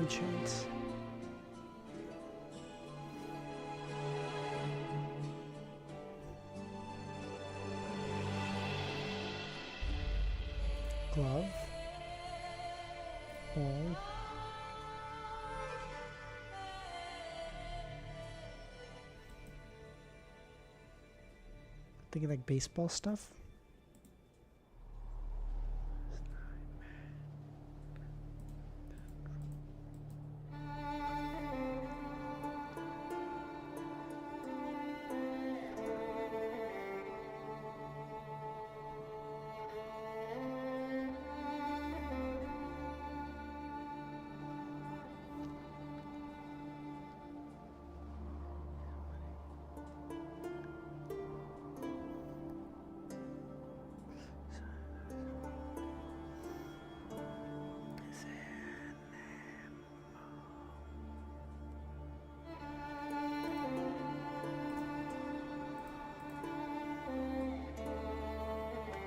ancients. Glove. Ball. Thinking like baseball stuff.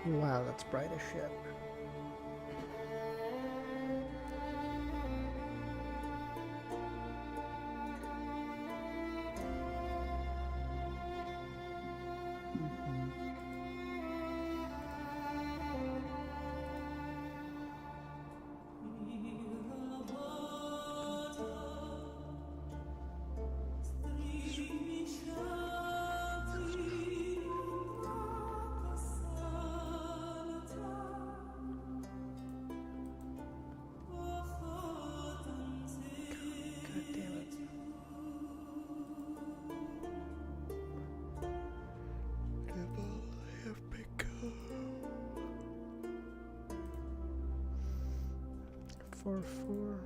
Wow, that's bright as shit. Four.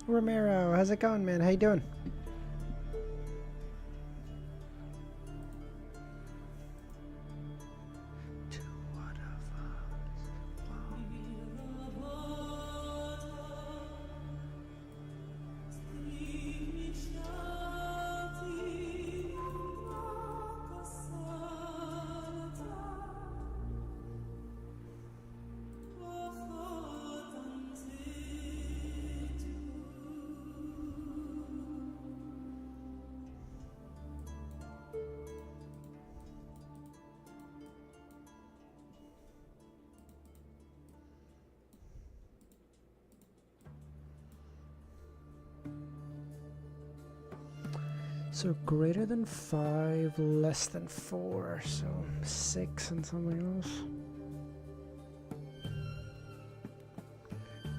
Romero, how's it going, man? How you doing? So greater than 5, less than 4, so 6 and something else.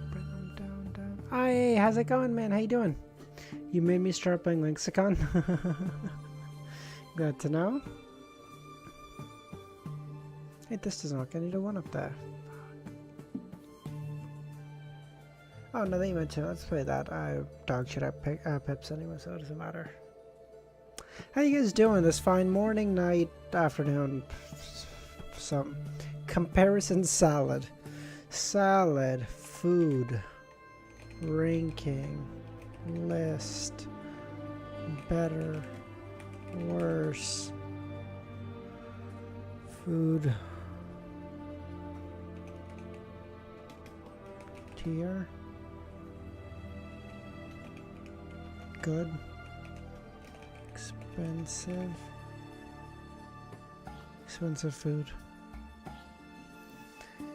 Bring them down. Hi, how's it going, man? How you doing? You made me start playing Lexicon. Glad to know. Hey, this does not get any to one up there. Oh, no, they mentioned. Let's play that. Dog shit at Pips anyway, so it doesn't matter. How you guys doing this fine morning, night, afternoon? Some comparison salad. Salad, food, ranking, list, better, worse, food, tier, good. Expensive food.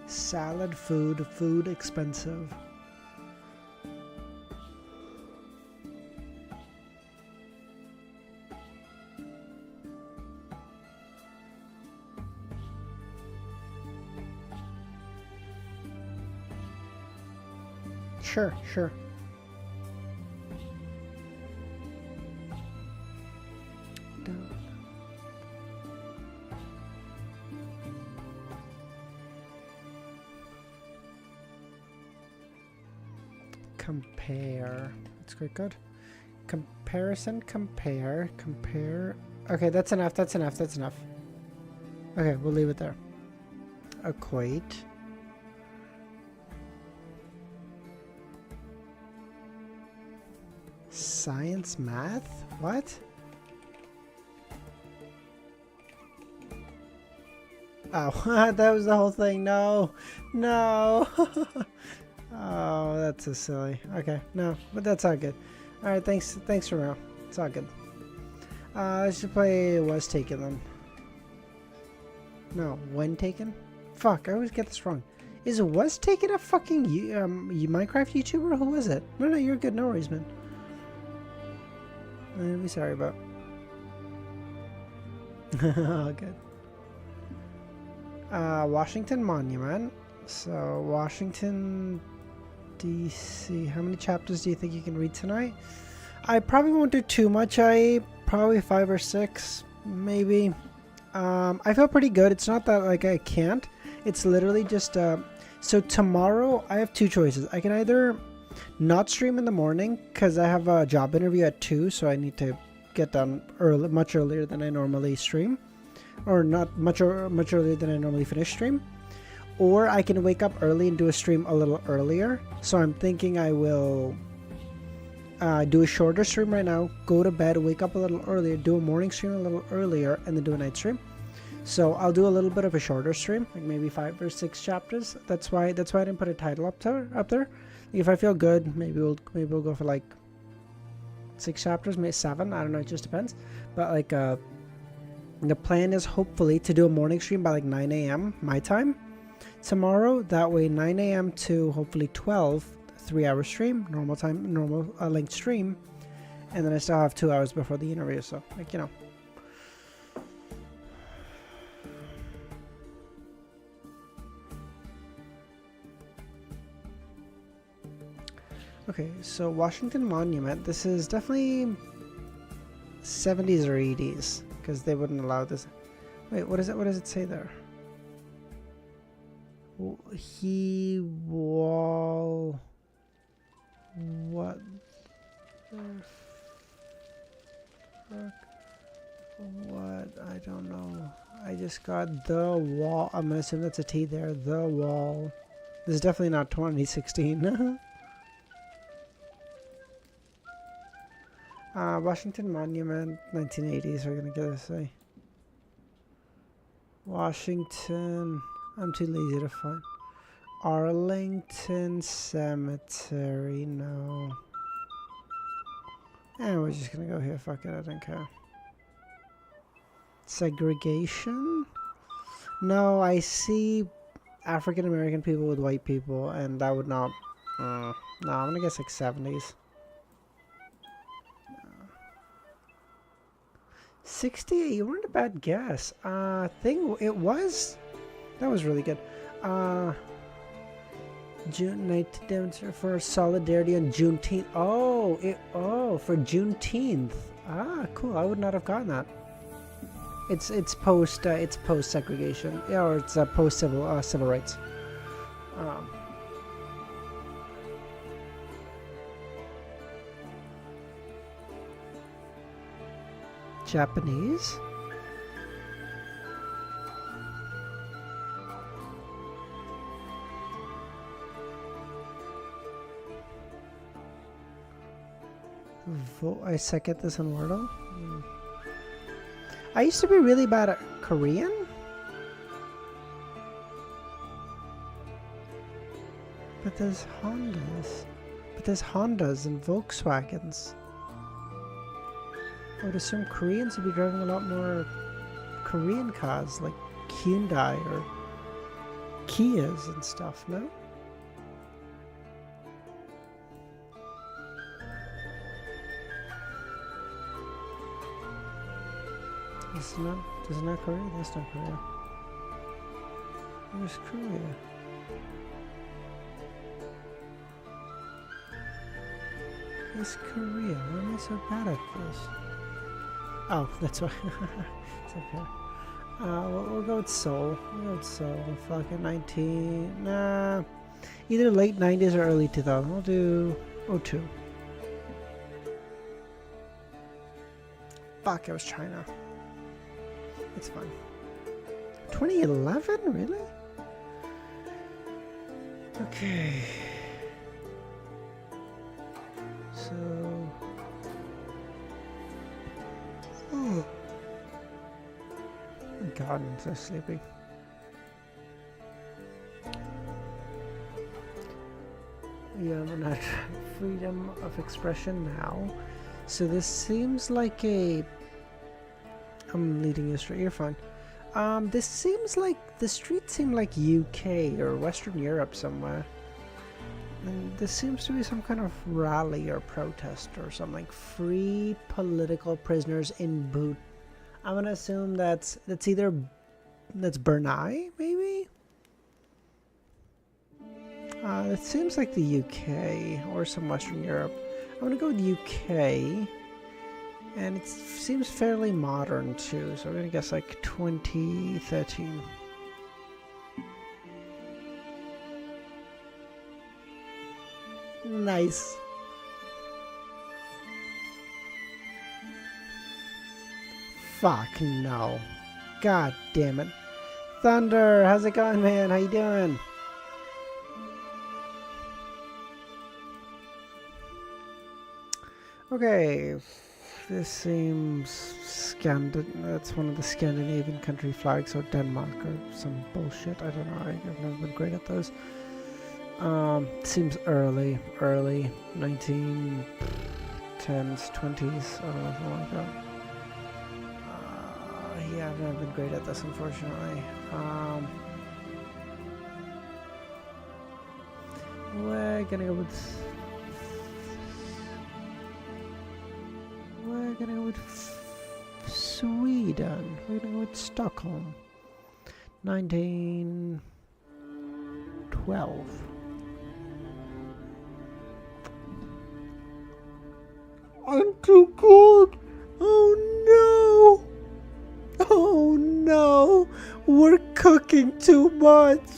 Salad, food expensive. Sure, sure. Down. Compare. That's quite good. Comparison, compare. Okay, that's enough, that's enough, that's enough. Okay, we'll leave it there. Equate. Science, math? What? Oh, that was the whole thing. No. No. Oh, that's so silly. Okay, no, but that's all good. Alright, thanks Romeo. It's all good. I should play Was Taken then. No, When Taken? Fuck, I always get this wrong. Is Was Taken a fucking Minecraft YouTuber? Who is it? No, you're good. No worries, man. I'm really sorry about. Oh, good. Washington Monument. So, Washington, D.C. How many chapters do you think you can read tonight? I probably won't do too much. Probably 5 or 6, maybe. I feel pretty good. It's not that like I can't. It's literally just so tomorrow I have 2 choices. I can either not stream in the morning because I have a job interview at 2, so I need to get done early, much earlier than I normally stream, or not much earlier than I normally finish stream. Or I can wake up early and do a stream a little earlier. So I'm thinking I will do a shorter stream right now, go to bed, wake up a little earlier, do a morning stream a little earlier, and then do a night stream. So I'll do a little bit of a shorter stream, like maybe 5 or 6 chapters. That's why I didn't put a title up there. If I feel good, maybe we'll go for like 6 chapters, maybe 7. I don't know. It just depends. But like the plan is hopefully to do a morning stream by like 9 a.m. my time tomorrow. That way 9 a.m. to hopefully 12, 3-hour stream, normal time, normal length stream, and then I still have 2 hours before the interview. So like, you know. Okay, so Washington Monument. This is definitely 70s or 80s because they wouldn't allow this. Wait, what is it? What does it say there? He wall. What the fuck? What? I don't know. I just got the wall. I'm gonna assume that's a T there. The wall. This is definitely not 2016. Washington Monument, 1980s. We're gonna get this way. Washington. I'm too lazy to find. Arlington Cemetery. No. And we're just gonna go here. Fuck it. I don't care. Segregation. No, I see African American people with white people, and that would not. No, I'm gonna guess like 70s. 68, you weren't a bad guess. It was. That was really good. June night demonstration for solidarity on Juneteenth. For Juneteenth. Cool. I would not have gotten that. It's post segregation. Yeah, or it's post civil rights. Japanese? I second this on Wordle. I used to be really bad at Korean. But there's Hondas. And Volkswagens. I would assume Koreans would be driving a lot more Korean cars, like Hyundai or Kias and stuff, no? This is not Korea? That's not Korea. Where's Korea? It's Korea. Why am I so bad at this? Oh, that's why. It's okay. We'll go with Seoul. We'll go with Seoul. Fucking 19. Nah. Either late 90s or early 2000s. We'll do 02. Fuck, it was China. It's fine. 2011? Really? Okay. So... Oh. God, I'm so sleepy. Yeah, I'm gonna try freedom of expression now. So this seems like a... I'm leading you straight. You're fine. This seems like... The streets seem like UK or Western Europe somewhere. And this seems to be some kind of rally or protest or something. Free political prisoners in boot. I'm gonna assume that's either... That's Brunei, maybe? It seems like the UK or some Western Europe. I'm gonna go with UK. And it seems fairly modern too, so we're gonna guess like 2013. Nice. Fuck no. God damn it. Thunder, how's it going, man? How you doing? Okay. This seems that's one of the Scandinavian country flags, or Denmark or some bullshit. I don't know. I've never been great at those. Seems early 1910s, 20s, something like that. Yeah, I've never been great at this, unfortunately. We're gonna go with... We're gonna go with Sweden. We're gonna go with Stockholm. 1912. I'm too good. Oh no. Oh no. We're cooking too much.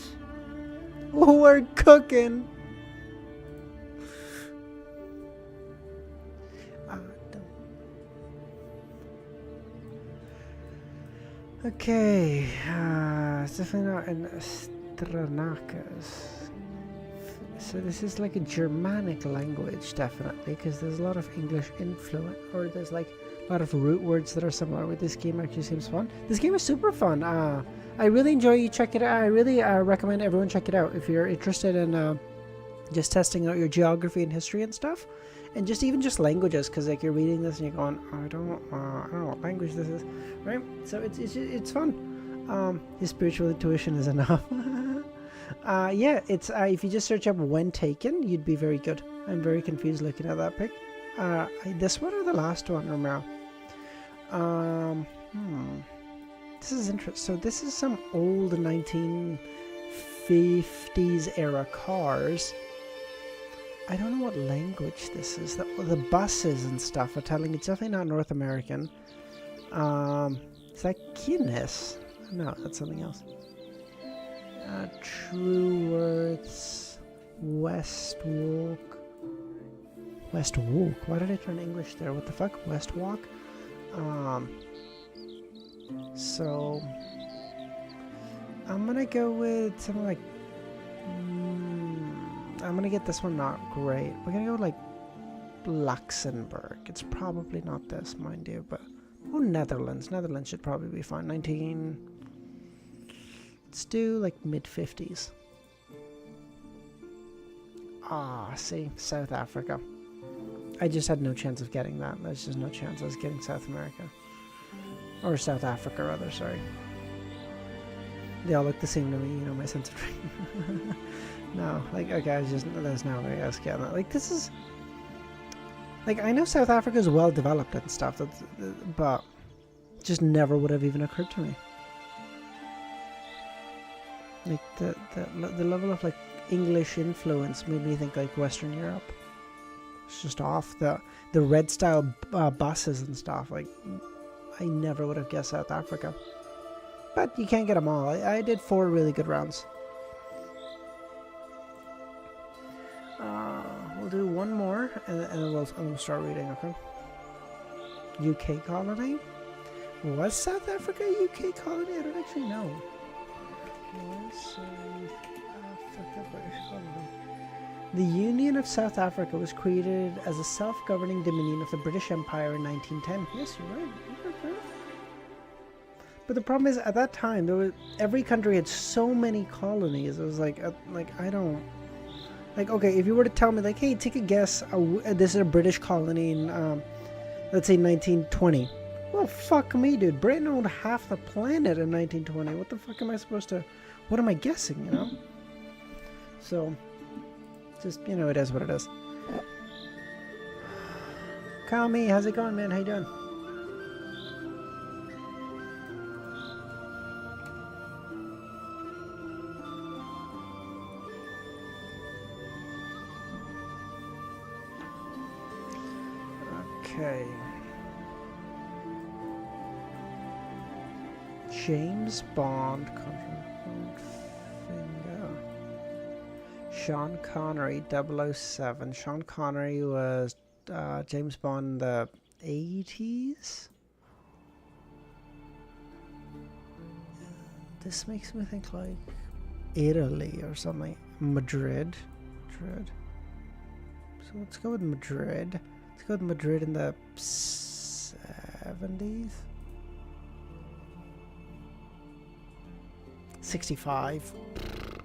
We're cooking. Okay, it's definitely not in Stranakas. So this is like a Germanic language, definitely, because there's a lot of English influence, or there's like a lot of root words that are similar with this game. Actually seems fun. This game is super fun. I really enjoy you check it out. I really recommend everyone check it out if you're interested in just testing out your geography and history and stuff. And just languages, because like you're reading this and you're going, I don't know what language this is, right? So it's fun. Your spiritual intuition is enough. Yeah, it's if you just search up "when taken," you'd be very good. I'm very confused looking at that pic. This one or the last one, Romero? This is interesting. So this is some old 1950s era cars. I don't know what language this is. The buses and stuff are telling me it's definitely not North American. Is that Guinness? No, that's something else. Trueworths, Westwalk. Westwalk? Why did I turn English there? What the fuck? Westwalk? So I'm gonna go with something like... I'm gonna get this one not great. We're gonna go like Luxembourg. It's probably not this, mind you, but... Oh, Netherlands. Netherlands should probably be fine. Let's do like mid-50s. See, South Africa. I just had no chance of getting that. There's just no chance I was getting South America. Or South Africa, rather, sorry. They all look the same to me, you know, my sense of dream. No, like, okay, there's no way I was getting that. Like, this is... Like, I know South Africa is well developed and stuff, but just never would have even occurred to me. Like, the level of, like, English influence made me think, like, Western Europe. It's just off. The red style buses and stuff. Like, I never would have guessed South Africa. But you can't get them all. I did 4 really good rounds. We'll do one more, and then we'll start reading, okay? UK colony? Was South Africa a UK colony? I don't actually know. Was South Africa British colony? The Union of South Africa was created as a self-governing dominion of the British Empire in 1910. Yes, you're right. But the problem is, at that time, every country had so many colonies. It was like I don't... Like, okay, if you were to tell me, like, hey, take a guess, this is a British colony in, let's say, 1920. Well, fuck me, dude. Britain owned half the planet in 1920. What the fuck am I supposed to... What am I guessing, you know? So, just, you know, it is what it is. Kami, how's it going, man? How you doing? Okay. James Bond, Finger. Sean Connery, 007. Sean Connery was James Bond in the 80s? This makes me think like Italy or something. Madrid. So let's go with Madrid. Let's go with Madrid in the 70s. 65.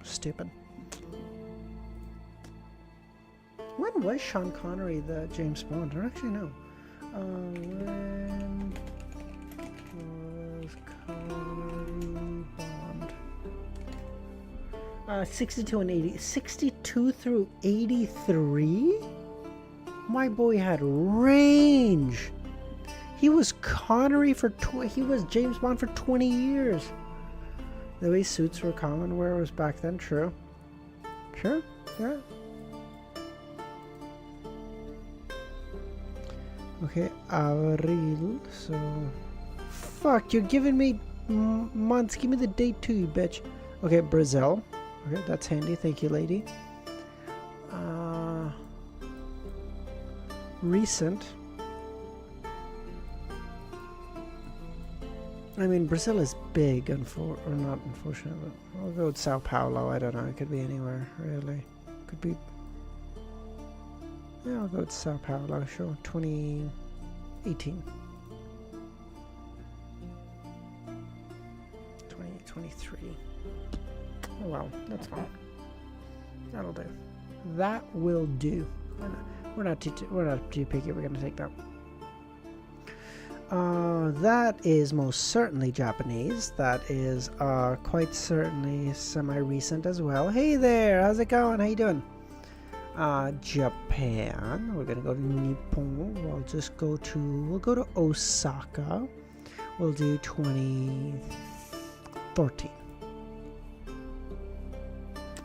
Stupid. When was Sean Connery the James Bond? I don't actually know. When was Connery Bond? 62 and 80. 62 through 83? My boy had range. He was Connery for he was James Bond for 20 years. The way suits were common where it was back then, true. Sure, yeah. Okay, Avril, so... Fuck, you're giving me months. Give me the date too, you bitch. Okay, Brazil. Okay, that's handy. Thank you, lady. Recent. I mean, Brazil is big, or not unfortunately. I'll go with Sao Paulo. I don't know. It could be anywhere, really. Could be... Yeah, I'll go with Sao Paulo, sure. 2018. 2023. Oh, well, that's fine. That'll do. That will do. We're not too picky. We're gonna take that. That is most certainly Japanese. That is quite certainly semi-recent as well. Hey there, how's it going? How you doing? Japan. We're gonna go to Nippon. We'll go to Osaka. We'll do 2014.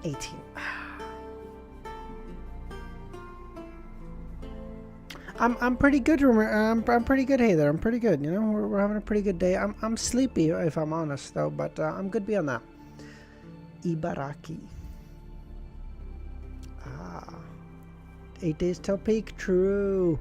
18. I'm pretty good. I'm pretty good. Hey there, I'm pretty good. You know, we're having a pretty good day. I'm sleepy if I'm honest though, but I'm good beyond that. Ibaraki. 8 days till peak. True.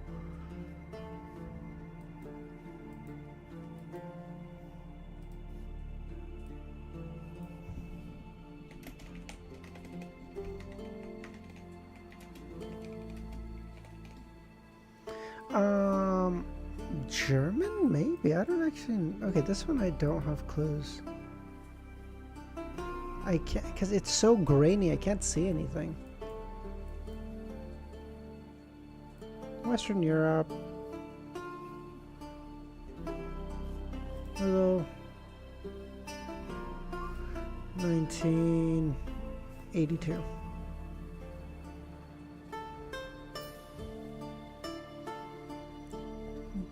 German? Maybe. I don't actually... Okay, this one I don't have clues. I can't... Because it's so grainy, I can't see anything. Western Europe. Hello. 1982.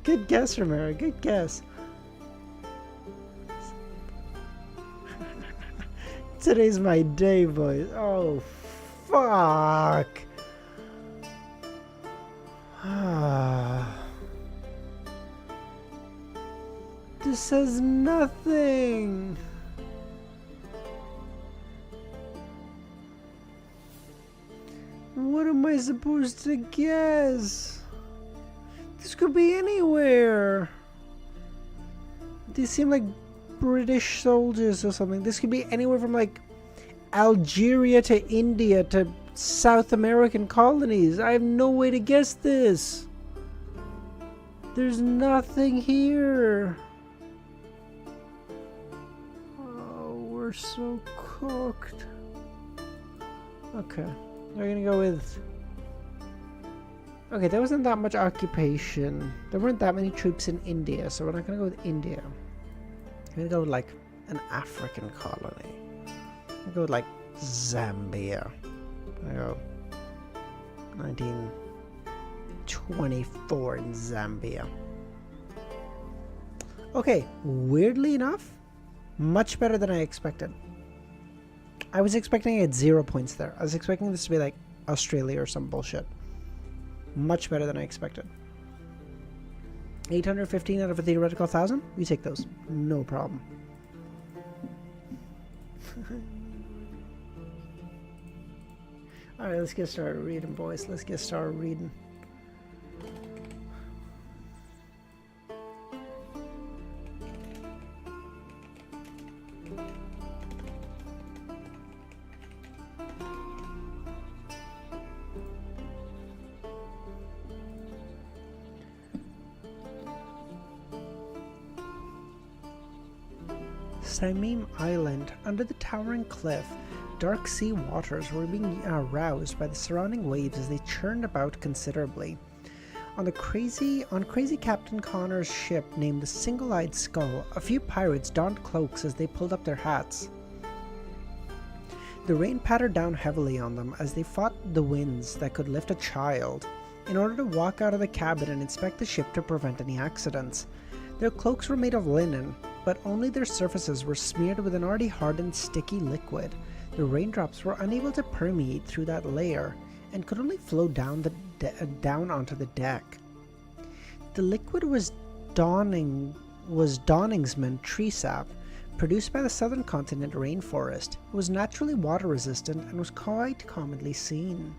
Good guess, Romero. Good guess. Today's my day, boys. Oh, fuck. This says nothing. What am I supposed to guess? This could be anywhere. These seem like British soldiers or something. This could be anywhere from like Algeria to India to South American colonies. I have no way to guess this. There's nothing here. Oh, we're so cooked. Okay, we're gonna go with... Okay, there wasn't that much occupation. There weren't that many troops in India, so we're not gonna go with India. We're gonna go with like an African colony. We'll go with like Zambia. I go 1924 in Zambia. Okay, weirdly enough, much better than I expected. I was expecting it 0 points there. I was expecting this to be like Australia or some bullshit. Much better than I expected. 815 out of a theoretical 1,000? We take those. No problem. Alright, let's get started reading, boys. Let's get started reading. Samim Island, under the towering cliff, dark sea waters were being aroused by the surrounding waves as they churned about considerably. On crazy Captain Connor's ship named the Single-Eyed Skull, a few pirates donned cloaks as they pulled up their hats. The rain pattered down heavily on them as they fought the winds that could lift a child, in order to walk out of the cabin and inspect the ship to prevent any accidents. Their cloaks were made of linen, but only their surfaces were smeared with an already hardened sticky liquid. The raindrops were unable to permeate through that layer and could only flow down onto the deck. The liquid was Donningsman tree sap, produced by the southern continent rainforest. It was naturally water resistant and was quite commonly seen.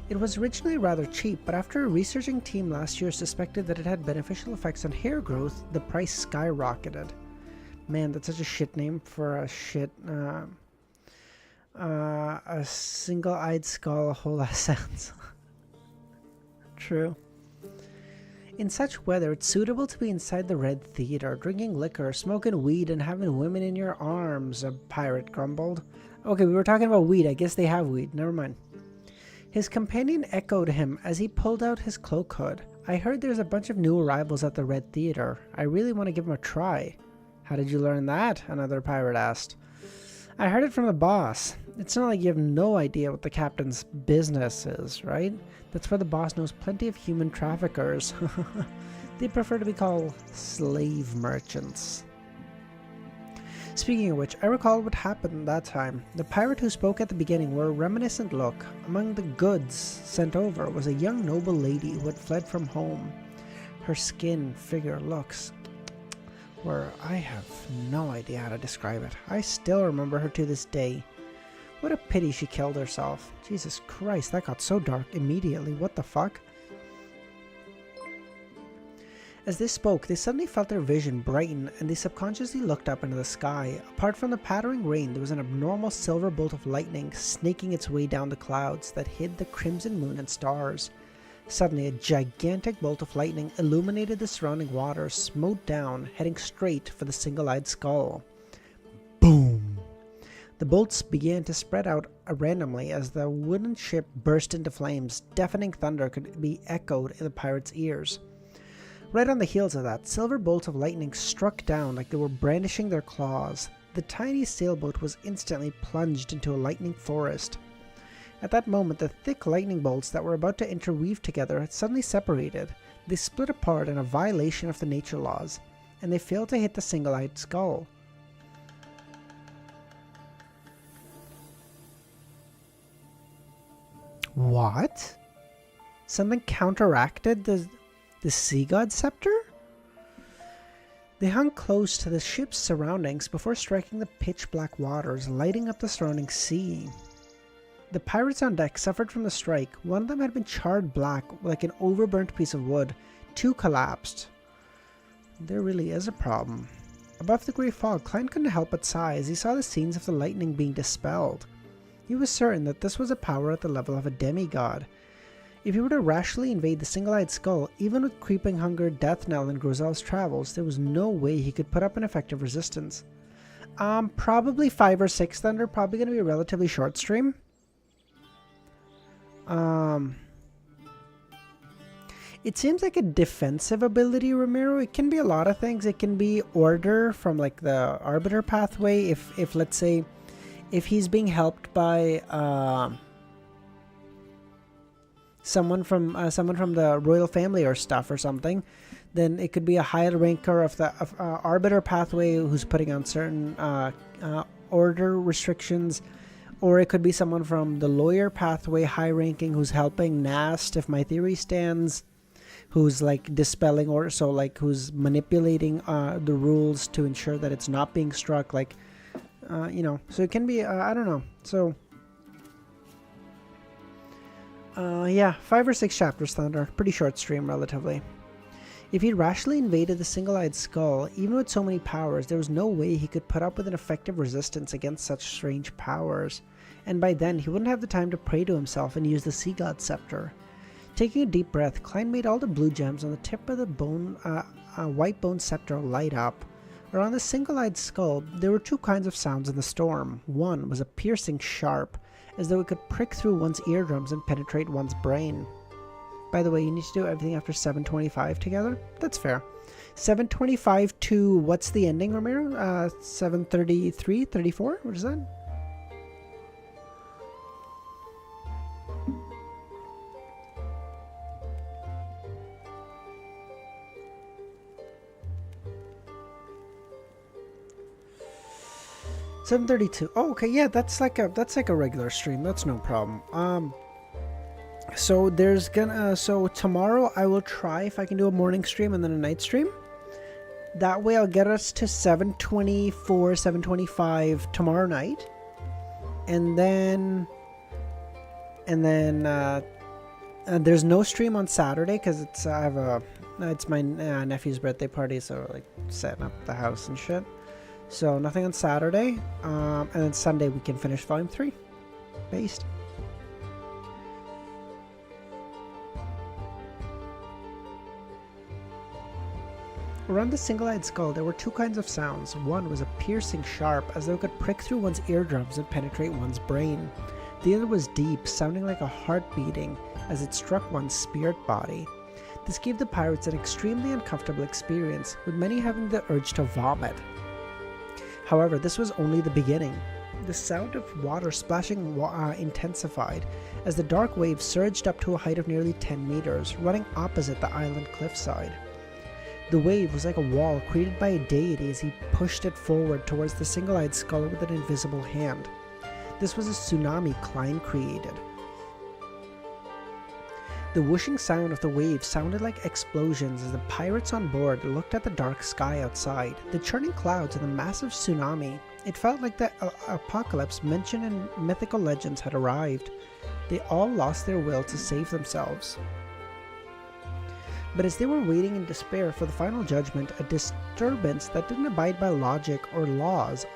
It was originally rather cheap, but after a researching team last year suspected that it had beneficial effects on hair growth, the price skyrocketed. Man, that's such a shit name for a shit, a single-eyed skull, a whole ass sounds. True. In such weather, it's suitable to be inside the Red Theater, drinking liquor, smoking weed, and having women in your arms, a pirate grumbled. Okay, we were talking about weed. I guess they have weed. Never mind. His companion echoed him as he pulled out his cloak hood. I heard there's a bunch of new arrivals at the Red Theater. I really want to give them a try. How did you learn that? Another pirate asked. I heard it from the boss. It's not like you have no idea what the captain's business is, right? That's why the boss knows plenty of human traffickers. They prefer to be called slave merchants. Speaking of which, I recall what happened that time. The pirate who spoke at the beginning wore a reminiscent look. Among the goods sent over was a young noble lady who had fled from home. Her skin, figure, looks were... I have no idea how to describe it. I still remember her to this day. What a pity she killed herself. Jesus Christ, that got so dark immediately. What the fuck? As they spoke, they suddenly felt their vision brighten, and they subconsciously looked up into the sky. Apart from the pattering rain, there was an abnormal silver bolt of lightning snaking its way down the clouds that hid the crimson moon and stars. Suddenly, a gigantic bolt of lightning illuminated the surrounding waters, smote down, heading straight for the Single-Eyed Skull. Boom! The bolts began to spread out randomly as the wooden ship burst into flames. Deafening thunder could be echoed in the pirates' ears. Right on the heels of that, silver bolts of lightning struck down like they were brandishing their claws. The tiny sailboat was instantly plunged into a lightning forest. At that moment, the thick lightning bolts that were about to interweave together had suddenly separated. They split apart in a violation of the nature laws, and they failed to hit the Single-Eyed Skull. What? Something counteracted the Sea God Scepter? They hung close to the ship's surroundings before striking the pitch-black waters, lighting up the surrounding sea. The pirates on deck suffered from the strike. One of them had been charred black like an overburnt piece of wood. 2 collapsed. There really is a problem. Above the grey fog, Klein couldn't help but sigh as he saw the scenes of the lightning being dispelled. He was certain that this was a power at the level of a demigod. If he were to rashly invade the Single-Eyed Skull, even with Creeping Hunger, Death Knell, and Grozel's travels, there was no way he could put up an effective resistance. Probably 5 or 6 Thunder, probably going to be a relatively short stream. It seems like a defensive ability, Romero. It can be a lot of things. It can be order from like the Arbiter pathway. If let's say, if he's being helped by someone from the royal family or stuff or something, then it could be a higher ranker of the Arbiter pathway who's putting on certain order restrictions. Or it could be someone from the lawyer pathway, high ranking, who's helping Nast, if my theory stands, who's like dispelling, or so like who's manipulating the rules to ensure that it's not being struck, like you know. So it can be I don't know. So yeah, 5 or 6 chapters, Thunder. Pretty short stream, relatively. If he rashly invaded the Single-Eyed Skull, even with so many powers, there was no way he could put up with an effective resistance against such strange powers. And by then, he wouldn't have the time to pray to himself and use the Sea God Scepter. Taking a deep breath, Klein made all the blue gems on the tip of the white bone scepter light up. Around the Single-Eyed Skull, there were 2 kinds of sounds in the storm. One was a piercing sharp, as though it could prick through one's eardrums and penetrate one's brain. By the way, you need to do everything after 725 together? That's fair. 725 to, what's the ending, Romero? 733, 34? What is that? $732. Oh, okay, yeah, that's like a regular stream. That's no problem. So there's gonna so tomorrow I will try if I can do a morning stream and then a night stream. That way I'll get us to 724, 725 tomorrow night. And then there's no stream on Saturday because it's it's my nephew's birthday party, so we're like setting up the house and shit. So nothing on Saturday. And then Sunday we can finish Volume 3. Based. Around the Single-Eyed Skull, there were 2 kinds of sounds. One was a piercing sharp, as though it could prick through one's eardrums and penetrate one's brain. The other was deep, sounding like a heart beating, as it struck one's spirit body. This gave the pirates an extremely uncomfortable experience, with many having the urge to vomit. However, this was only the beginning. The sound of water splashing intensified, as the dark wave surged up to a height of nearly 10 meters, running opposite the island cliffside. The wave was like a wall created by a deity as he pushed it forward towards the Single-Eyed Skull with an invisible hand. This was a tsunami Klein created. The whooshing sound of the wave sounded like explosions as the pirates on board looked at the dark sky outside, the churning clouds and the massive tsunami. It felt like the apocalypse mentioned in mythical legends had arrived. They all lost their will to save themselves. But as they were waiting in despair for the final judgment, a disturbance that didn't abide by logic or laws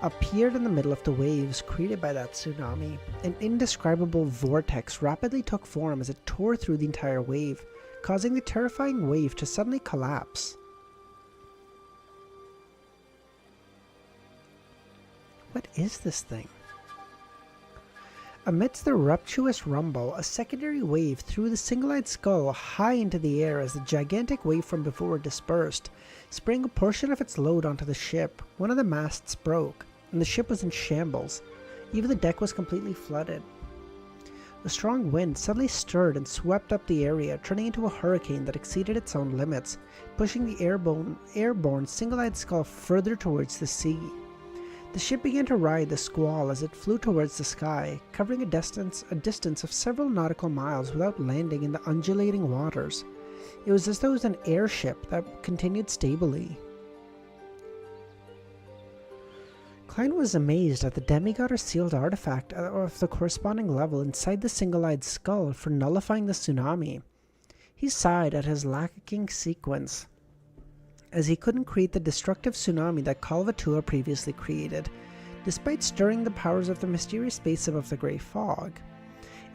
appeared in the middle of the waves created by that tsunami. An indescribable vortex rapidly took form as it tore through the entire wave, causing the terrifying wave to suddenly collapse. What is this thing? Amidst the rapturous rumble, a secondary wave threw the Single-Eyed Skull high into the air as the gigantic wave from before dispersed, spraying a portion of its load onto the ship. One of the masts broke, and the ship was in shambles. Even the deck was completely flooded. A strong wind suddenly stirred and swept up the area, turning into a hurricane that exceeded its own limits, pushing the airborne Single-Eyed Skull further towards the sea. The ship began to ride the squall as it flew towards the sky, covering a distance of several nautical miles without landing in the undulating waters. It was as though it was an airship that continued stably. Klein was amazed at the demigod or sealed artifact of the corresponding level inside the single-eyed skull for nullifying the tsunami. He sighed at his lacking sequence, as he couldn't create the destructive tsunami that Kalvatua previously created, despite stirring the powers of the mysterious space above the grey fog.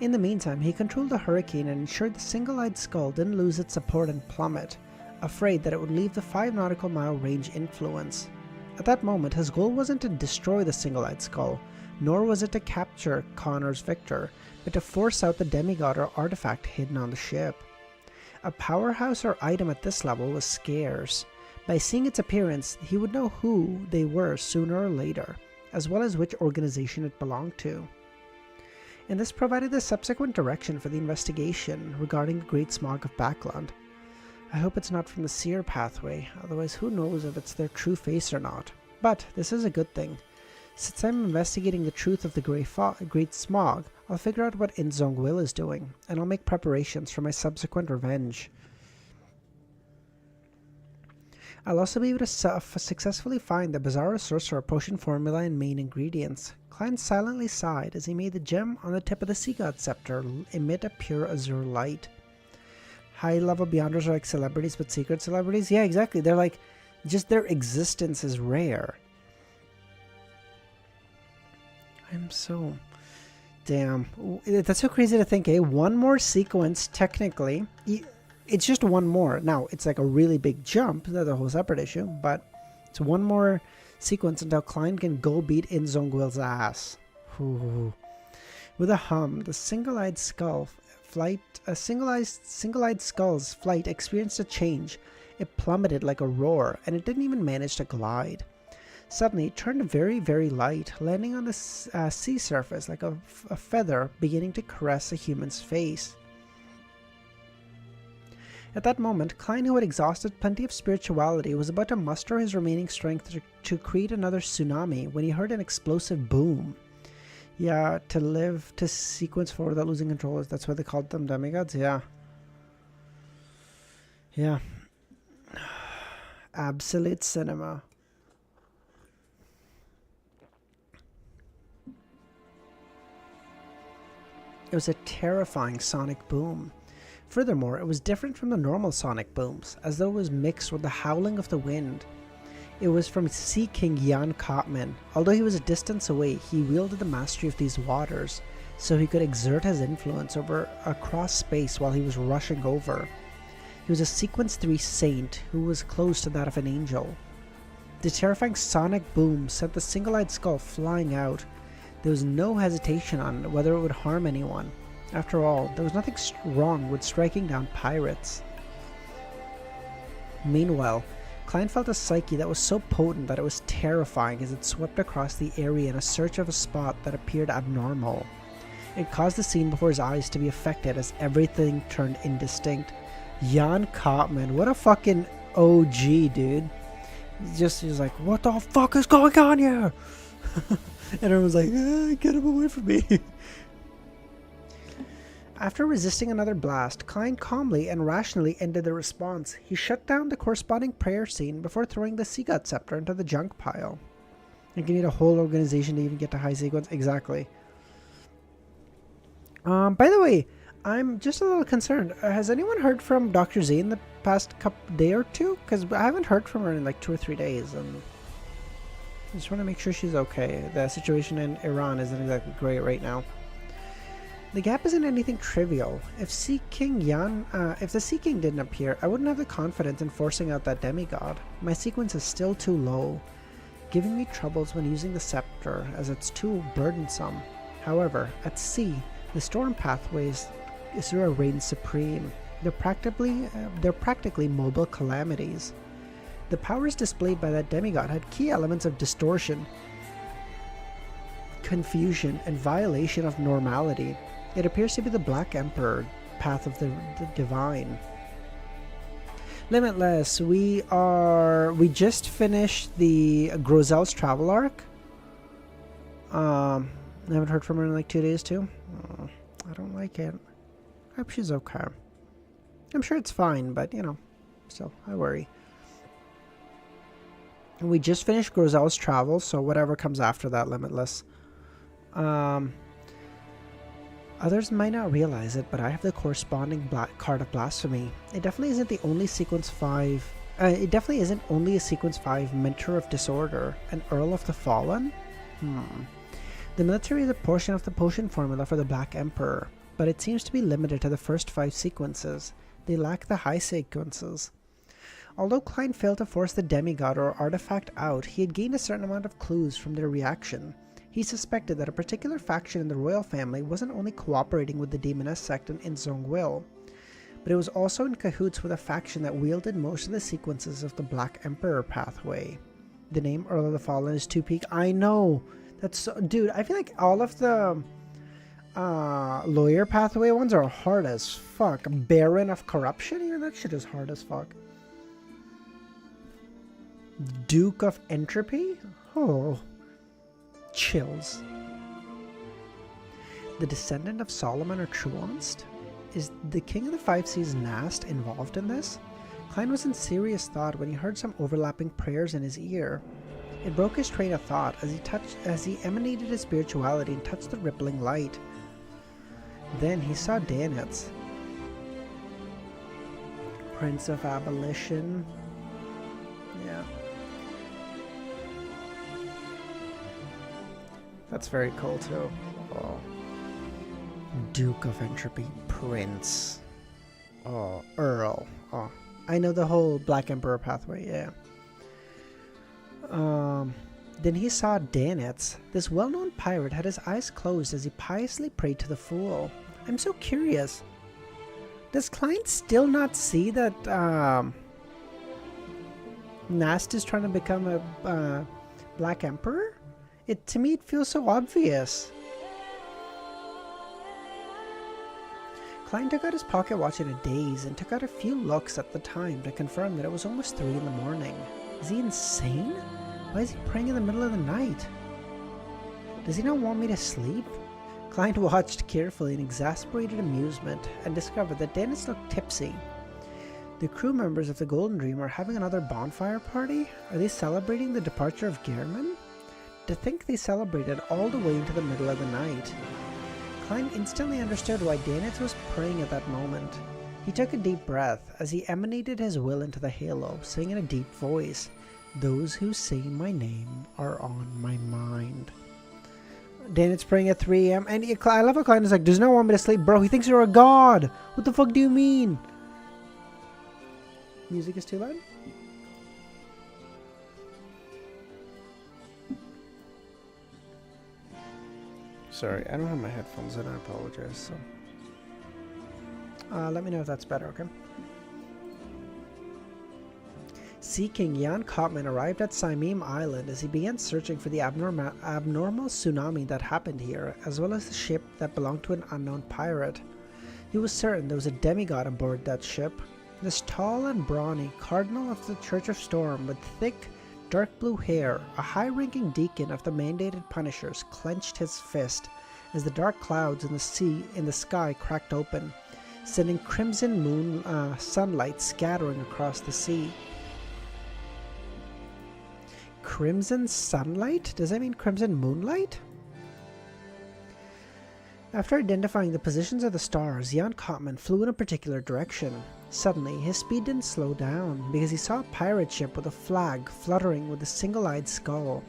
In the meantime, he controlled the hurricane and ensured the single-eyed skull didn't lose its support and plummet, afraid that it would leave the 5 nautical mile range influence. At that moment, his goal wasn't to destroy the single-eyed skull, nor was it to capture Connor's Victor, but to force out the demigod or artifact hidden on the ship. A powerhouse or item at this level was scarce. By seeing its appearance, he would know who they were sooner or later, as well as which organization it belonged to. And this provided the subsequent direction for the investigation regarding the Great Smog of Backland. I hope it's not from the Seer pathway, otherwise who knows if it's their true face or not. But this is a good thing. Since I'm investigating the truth of the Great Smog, I'll figure out what Inzongwil is doing, and I'll make preparations for my subsequent revenge. I'll also be able to successfully find the Bizarro Sorcerer potion formula and main ingredients. Klein silently sighed as he made the gem on the tip of the Sea God Scepter emit a pure azure light. High-level Beyonders are like celebrities, but secret celebrities? Yeah, exactly. They're like, just their existence is rare. I'm so... Damn. That's so crazy to think, eh? One more sequence, technically. It's just one more. Now, it's like a really big jump. That's a whole separate issue, but it's one more sequence until Klein can go beat Inzongwil's ass. Ooh. With a hum, the single-eyed skull's flight experienced a change. It plummeted like a roar, and it didn't even manage to glide. Suddenly, it turned very, very light, landing on the sea surface like a feather beginning to caress a human's face. At that moment, Klein, who had exhausted plenty of spirituality, was about to muster his remaining strength to create another tsunami when he heard an explosive boom. Yeah, to live to sequence forward without losing control, that's why they called them demigods? Yeah. Yeah. Absolute cinema. It was a terrifying sonic boom. Furthermore, it was different from the normal sonic booms, as though it was mixed with the howling of the wind. It was from Sea King Jan Kottman. Although he was a distance away, he wielded the mastery of these waters, so he could exert his influence across space while he was rushing over. He was a Sequence 3 saint who was close to that of an angel. The terrifying sonic boom sent the single-eyed skull flying out. There was no hesitation on whether it would harm anyone. After all, there was nothing wrong with striking down pirates. Meanwhile, Klein felt a psyche that was so potent that it was terrifying as it swept across the area in a search of a spot that appeared abnormal. It caused the scene before his eyes to be affected as everything turned indistinct. Jan Kottman, what a fucking OG, dude. He was like, what the fuck is going on here? And everyone was like, get him away from me. After resisting another blast, Klein calmly and rationally ended the response. He shut down the corresponding prayer scene before throwing the Sea God Scepter into the junk pile. You need a whole organization to even get to high sequence. Exactly. By the way, I'm just a little concerned. Has anyone heard from Dr. Z in the past day or two? Because I haven't heard from her in like 2 or 3 days, and I just want to make sure she's okay. The situation in Iran isn't exactly great right now. The gap isn't anything trivial. If the Sea King didn't appear, I wouldn't have the confidence in forcing out that demigod. My sequence is still too low, giving me troubles when using the scepter, as it's too burdensome. However, at sea, the storm pathways reign supreme. They're practically mobile calamities. The powers displayed by that demigod had key elements of distortion, confusion, and violation of normality. It appears to be the Black Emperor path of the divine. Limitless, we just finished the Grozel's travel arc. I haven't heard from her in like 2 days too. I don't like it. I hope she's okay. I'm sure it's fine, but, you know, still, I worry. We just finished Grozel's travel, so whatever comes after that, limitless. Others might not realize it, but I have the corresponding card of blasphemy. It definitely isn't the only sequence 5... it definitely isn't only a sequence 5 mentor of disorder, an Earl of the Fallen? The military is a portion of the potion formula for the Black Emperor, but it seems to be limited to the first 5 sequences. They lack the high sequences. Although Klein failed to force the demigod or artifact out, he had gained a certain amount of clues from their reaction. He suspected that a particular faction in the royal family wasn't only cooperating with the demoness sect in Zhongwil, but it was also in cahoots with a faction that wielded most of the sequences of the Black Emperor pathway. The name Earl of the Fallen is Two-Peak. I know! That's so, dude, I feel like all of the lawyer pathway ones are hard as fuck. Baron of Corruption? Even that shit is hard as fuck. Duke of Entropy? Oh. Chills. The descendant of Solomon or Truonst? Is the King of the Five Seas Nast involved in this? Klein was in serious thought when he heard some overlapping prayers in his ear. It broke his train of thought as he emanated his spirituality and touched the rippling light. Then he saw Dannis. Prince of Abolition. Yeah. That's very cool too. Oh. Duke of Entropy, Prince. Oh, Earl. Oh, I know the whole Black Emperor pathway, yeah. Then he saw Dannis. This well-known pirate had his eyes closed as he piously prayed to the fool. I'm so curious. Does Klein still not see that Nast is trying to become a Black Emperor? To me, it feels so obvious. Klein took out his pocket watch in a daze and took out a few looks at the time to confirm that it was almost 3 in the morning. Is he insane? Why is he praying in the middle of the night? Does he not want me to sleep? Klein watched carefully in exasperated amusement and discovered that Dannis looked tipsy. The crew members of the Golden Dream are having another bonfire party? Are they celebrating the departure of Gehrman? To think they celebrated all the way into the middle of the night. Klein instantly understood why Dannis was praying at that moment. He took a deep breath as he emanated his will into the halo, saying in a deep voice, "Those who say my name are on my mind." Dannis praying at 3 a.m. And I love how Klein is like, does not want me to sleep. Bro, he thinks you're a god. What the fuck do you mean? Music is too loud? Sorry, I don't have my headphones in. I apologize. So, let me know if that's better, okay? Sea King Jan Kottman arrived at Saimim Island as he began searching for the abnormal tsunami that happened here, as well as the ship that belonged to an unknown pirate. He was certain there was a demigod aboard that ship. This tall and brawny cardinal of the Church of Storm with thick, dark blue hair, a high-ranking deacon of the mandated Punishers, clenched his fist as the dark clouds in the sky cracked open, sending crimson sunlight scattering across the sea. Crimson sunlight? Does that mean crimson moonlight? After identifying the positions of the stars, Jan Kottman flew in a particular direction. Suddenly, his speed didn't slow down because he saw a pirate ship with a flag fluttering with a single-eyed skull.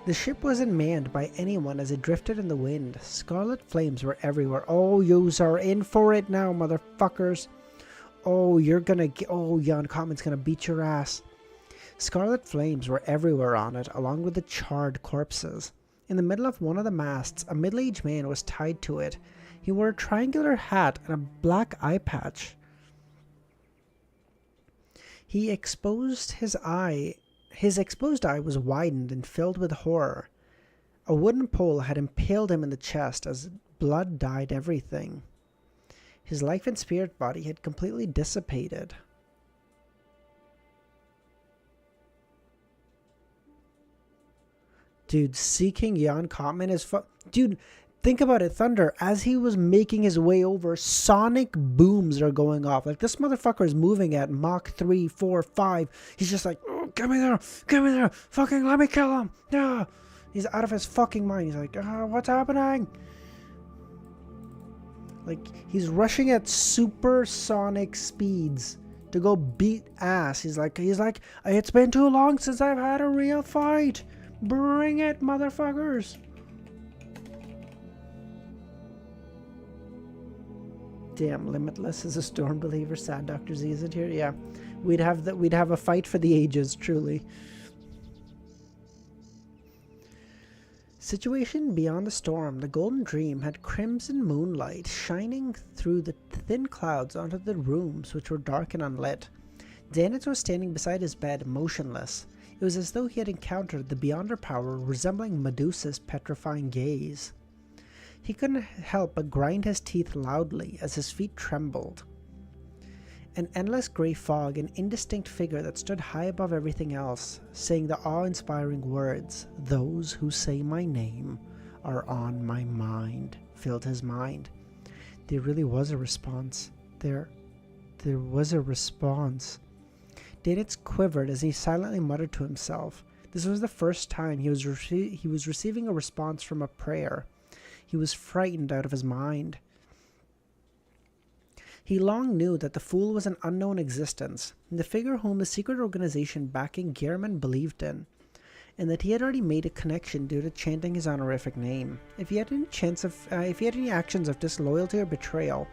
The ship wasn't manned by anyone as it drifted in the wind. Scarlet flames were everywhere. Oh, yous are in for it now, motherfuckers. Oh, you're gonna get... Oh, Jan Kottman's gonna beat your ass. Scarlet flames were everywhere on it, along with the charred corpses. In the middle of one of the masts, a middle-aged man was tied to it. He wore a triangular hat and a black eye patch. His exposed eye was widened and filled with horror. A wooden pole had impaled him in the chest as blood dyed everything. His life and spirit body had completely dissipated. Dude, Sea King Jan Kottman is Dude, Think about it, Thunder, as he was making his way over, sonic booms are going off. Like, this motherfucker is moving at Mach 3, 4, 5. He's just like, oh, get me there, fucking let me kill him. Yeah. He's out of his fucking mind. He's like, what's happening? Like, he's rushing at supersonic speeds to go beat ass. He's like, it's been too long since I've had a real fight. Bring it, motherfuckers. Damn, Limitless is a storm believer. Sad Dr. Z isn't here. Yeah, we'd have a fight for the ages, truly. Situation beyond the storm. The Golden Dream had crimson moonlight shining through the thin clouds onto the rooms, which were dark and unlit. Dannis was standing beside his bed, motionless. It was as though he had encountered the Beyonder power, resembling Medusa's petrifying gaze. He couldn't help but grind his teeth loudly as his feet trembled. An endless grey fog, an indistinct figure that stood high above everything else, saying the awe-inspiring words, "Those who say my name are on my mind," filled his mind. There really was a response. There was a response. Dannis quivered as he silently muttered to himself. This was the first time he was receiving a response from a prayer. He was frightened out of his mind. He long knew that the fool was an unknown existence, the figure whom the secret organization backing Gehrman believed in, and that he had already made a connection due to chanting his honorific name. If he had any actions of disloyalty or betrayal,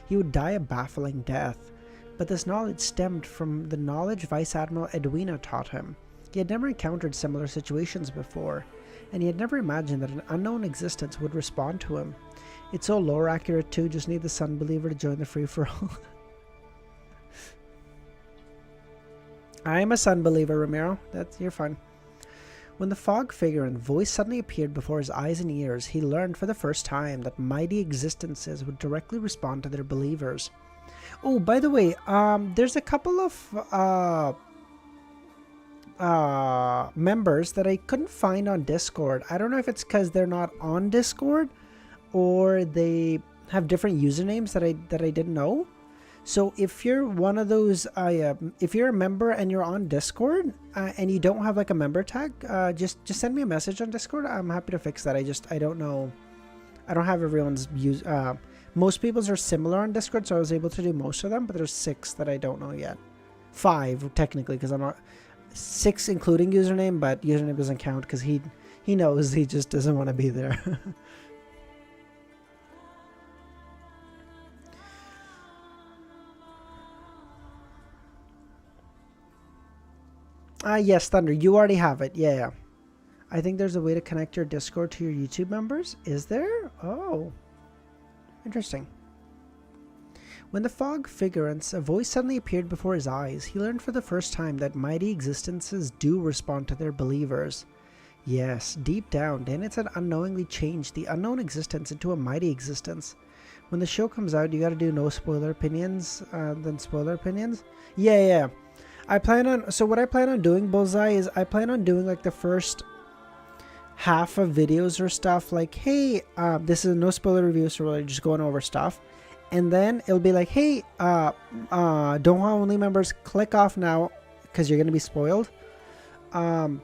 he would die a baffling death. But this knowledge stemmed from the knowledge Vice Admiral Edwina taught him. He had never encountered similar situations before, and he had never imagined that an unknown existence would respond to him. It's so lore accurate too, just need the Sun Believer to join the free-for-all. I'm a Sun Believer, Ramiro. You're fine. When the fog figure and voice suddenly appeared before his eyes and ears, he learned for the first time that mighty existences would directly respond to their believers. Oh, by the way, there's a couple of members that I couldn't find on Discord. I don't know if it's because they're not on Discord or they have different usernames that I didn't know. So if you're one of those, if you're a member and you're on Discord and you don't have like a member tag, just send me a message on Discord. I'm happy to fix that. I don't know. I don't have everyone's most people's are similar on Discord, so I was able to do most of them, but there's 6 that I don't know yet. 5 technically, because I'm not 6 including username, but username doesn't count because he knows he just doesn't want to be there. Yes, Thunder, you already have it. Yeah. I think there's a way to connect your Discord to your YouTube members. Is there? Oh. Interesting. When the fog figurance, a voice suddenly appeared before his eyes, he learned for the first time that mighty existences do respond to their believers. Yes, deep down, Dannis had unknowingly changed the unknown existence into a mighty existence. When the show comes out, you gotta do no spoiler opinions, then spoiler opinions? Yeah. So what I plan on doing, Bullseye, is I plan on doing like the first half of videos or stuff like, hey, this is a no spoiler review, so we're just going over stuff. And then it'll be like, hey, Donghua only members, click off now because you're gonna be spoiled. And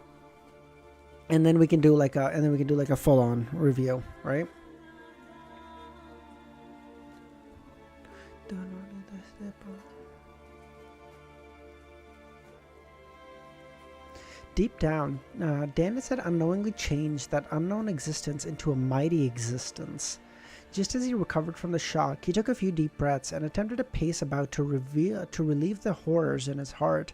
then we can do like a full-on review, right? Deep down, Dannis had unknowingly changed that unknown existence into a mighty existence. Just as he recovered from the shock, he took a few deep breaths and attempted to pace about to relieve the horrors in his heart.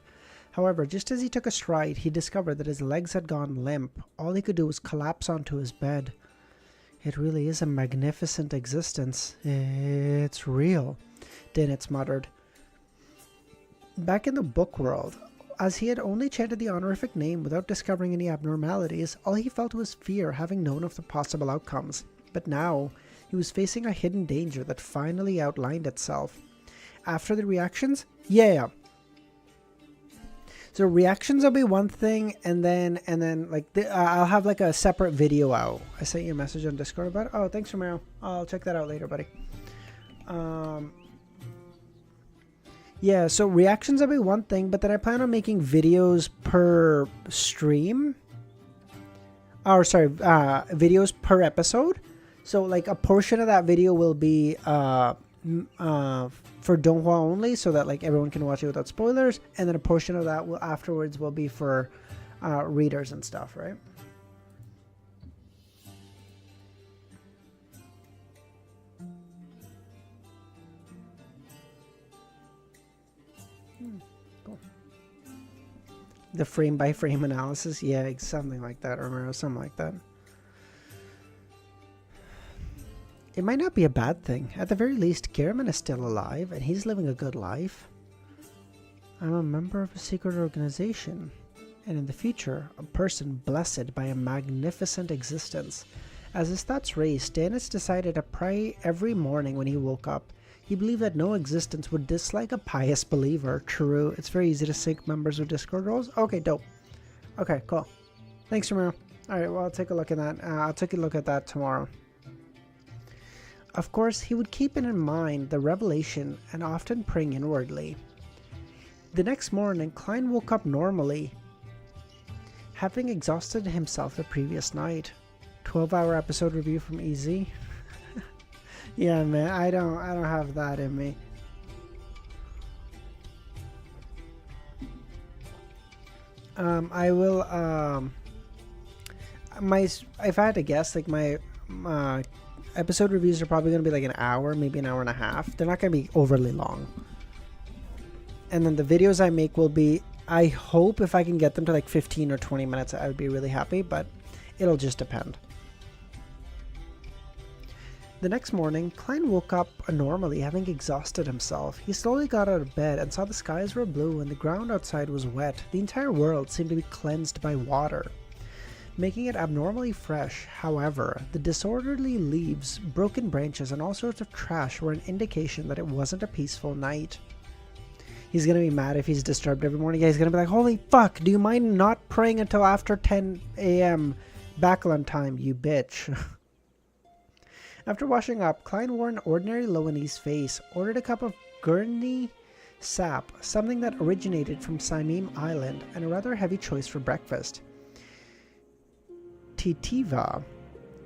However, just as he took a stride, he discovered that his legs had gone limp. All he could do was collapse onto his bed. It really is a magnificent existence. It's real, Dannis muttered. Back in the book world, as he had only chanted the honorific name without discovering any abnormalities, all he felt was fear, having known of the possible outcomes. But now, he was facing a hidden danger that finally outlined itself. After the reactions? Yeah. So reactions will be one thing, and then like I'll have like a separate video out. I sent you a message on Discord about it. Oh, thanks, Romero. I'll check that out later, buddy. Yeah, so reactions will be one thing, but then I plan on making videos per stream. Or sorry, videos per episode. So like a portion of that video will be for Donghua only, so that like everyone can watch it without spoilers, and then a portion of that will afterwards will be for readers and stuff, right? Cool. The frame by frame analysis, yeah, something like that, or something like that. It might not be a bad thing. At the very least, Gehrman is still alive, and he's living a good life. I'm a member of a secret organization, and in the future, a person blessed by a magnificent existence. As his thoughts raced, Dannis decided to pray every morning when he woke up. He believed that no existence would dislike a pious believer. True, it's very easy to sync members with Discord roles. Okay, dope. Okay, cool. Thanks, Romero. Alright, well, I'll take a look at that. I'll take a look at that tomorrow. Of course, he would keep in mind the revelation and often praying inwardly. The next morning, Klein woke up normally, having exhausted himself the previous night. 12-hour episode review from EZ. Yeah, man, I don't have that in me. I will if I had to guess, like my episode reviews are probably going to be like an hour, maybe an hour and a half. They're not going to be overly long. And then the videos I make will be, I hope if I can get them to like 15 or 20 minutes, I would be really happy, but it'll just depend. The next morning, Klein woke up normally, having exhausted himself. He slowly got out of bed and saw the skies were blue and the ground outside was wet. The entire world seemed to be cleansed by water, making it abnormally fresh. However, the disorderly leaves, broken branches, and all sorts of trash were an indication that it wasn't a peaceful night. He's gonna be mad if he's disturbed every morning. Yeah, he's gonna be like, holy fuck, do you mind not praying until after 10 a.m. Backlund time, you bitch? After washing up, Klein wore an ordinary Loanese face, ordered a cup of Gurney sap, something that originated from Saimim Island, and a rather heavy choice for breakfast. Titiva.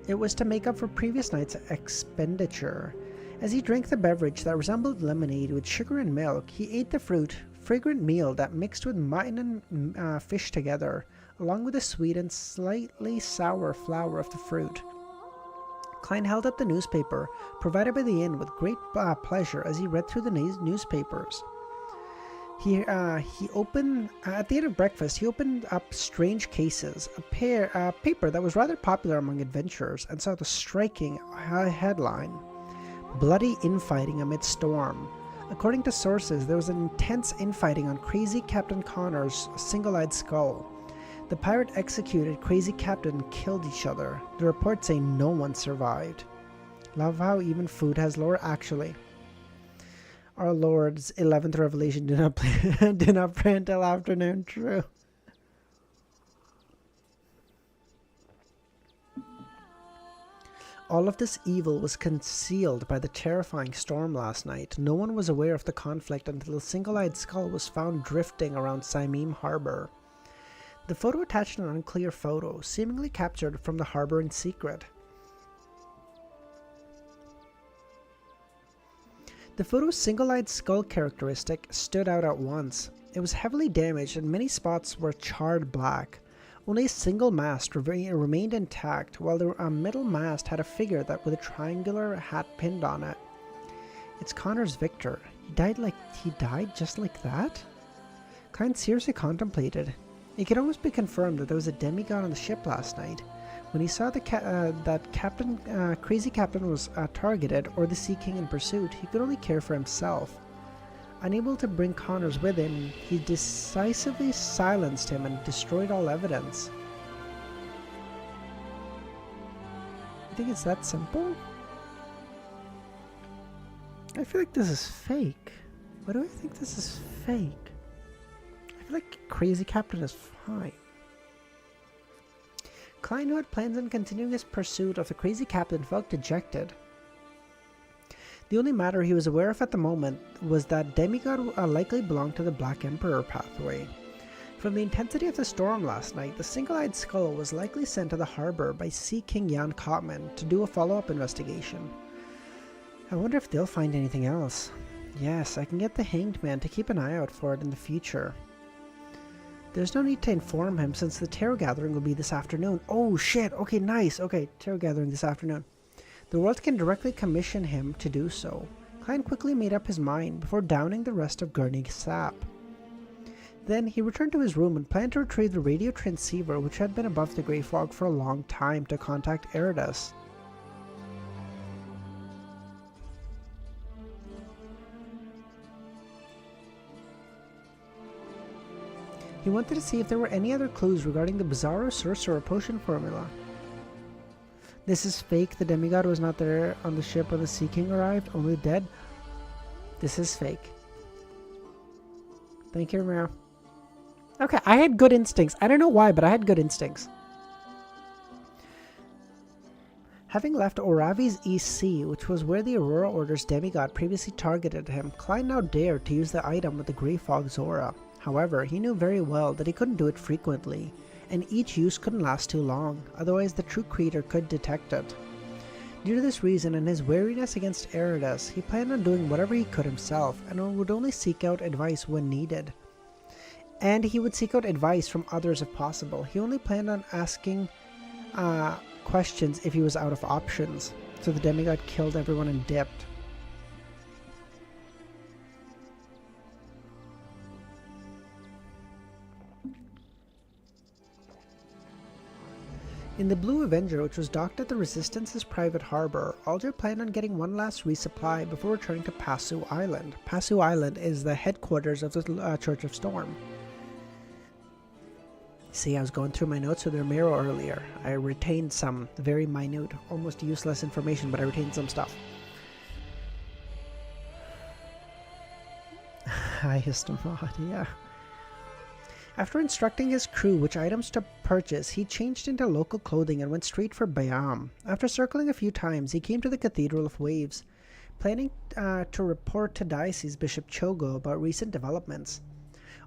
It was to make up for previous night's expenditure. As he drank the beverage that resembled lemonade with sugar and milk, he ate the fragrant meal that mixed with mutton and fish together, along with the sweet and slightly sour flour of the fruit. Klein held up the newspaper provided by the inn with great pleasure as he read through the newspapers. He opened at the end of breakfast. He opened up Strange Cases, a paper that was rather popular among adventurers, and saw the striking headline: "Bloody infighting amid storm." According to sources, there was an intense infighting on Crazy Captain Connor's Single-Eyed Skull. The pirate executed Crazy Captain and killed each other. The reports say no one survived. Love how even food has lore. Actually, our Lord's 11th revelation do not pray until afternoon. True. All of this evil was concealed by the terrifying storm last night. No one was aware of the conflict until the Single-Eyed Skull was found drifting around Saimim Harbor. The photo attached an unclear photo, seemingly captured from the harbor in secret. The photo's Single-Eyed Skull characteristic stood out at once. It was heavily damaged and many spots were charred black. Only a single mast remained intact, while the middle mast had a figure that with a triangular hat pinned on it. It's Connor's Victor. He died just like that? Klein seriously contemplated. It could almost be confirmed that there was a demigod on the ship last night. When he saw that Crazy Captain was targeted, or the Sea King in pursuit, he could only care for himself. Unable to bring Connors with him, he decisively silenced him and destroyed all evidence. You think it's that simple? I feel like this is fake. Why do I think this is fake? I feel like crazy captain is fine. Klein, who had plans on continuing his pursuit of the crazy captain, felt dejected. The only matter he was aware of at the moment was that demigod likely belonged to the Black Emperor pathway. From the intensity of the storm last night, the single-eyed skull was likely sent to the harbor by Sea King Jan Kottman to do a follow-up investigation. I wonder if they'll find anything else. Yes, I can get the Hanged Man to keep an eye out for it in the future. There's no need to inform him since the tarot gathering will be this afternoon. Oh shit, okay, nice. Okay, tarot gathering this afternoon. The world can directly commission him to do so. Klein quickly made up his mind before downing the rest of Gurney's sap. Then he returned to his room and planned to retrieve the radio transceiver which had been above the grey fog for a long time to contact Aridus. He wanted to see if there were any other clues regarding the Bizarro Sorcerer potion formula. This is fake. The demigod was not there on the ship when the Sea King arrived, only dead. This is fake. Thank you, Romero. Okay, I had good instincts. I don't know why, but I had good instincts. Having left Oravi's East Sea, which was where the Aurora Order's demigod previously targeted him, Klein now dared to use the item with the Grey Fog Zora. However, he knew very well that he couldn't do it frequently, and each use couldn't last too long, otherwise the true creator could detect it. Due to this reason and his wariness against Aridus, he planned on doing whatever he could himself, and would only seek out advice when needed. And he would seek out advice from others if possible. He only planned on asking questions if he was out of options, so the demigod killed everyone and dipped. In the Blue Avenger, which was docked at the Resistance's private harbor, Alger planned on getting one last resupply before returning to Passu Island. Passu Island is the headquarters of the Church of Storm. See, I was going through my notes with Romero earlier. I retained some very minute, almost useless information, but I retained some stuff. Highest mod, yeah. After instructing his crew which items to purchase, he changed into local clothing and went straight for Bayam. After circling a few times, he came to the Cathedral of Waves, planning to report to Diocese Bishop Chogo about recent developments.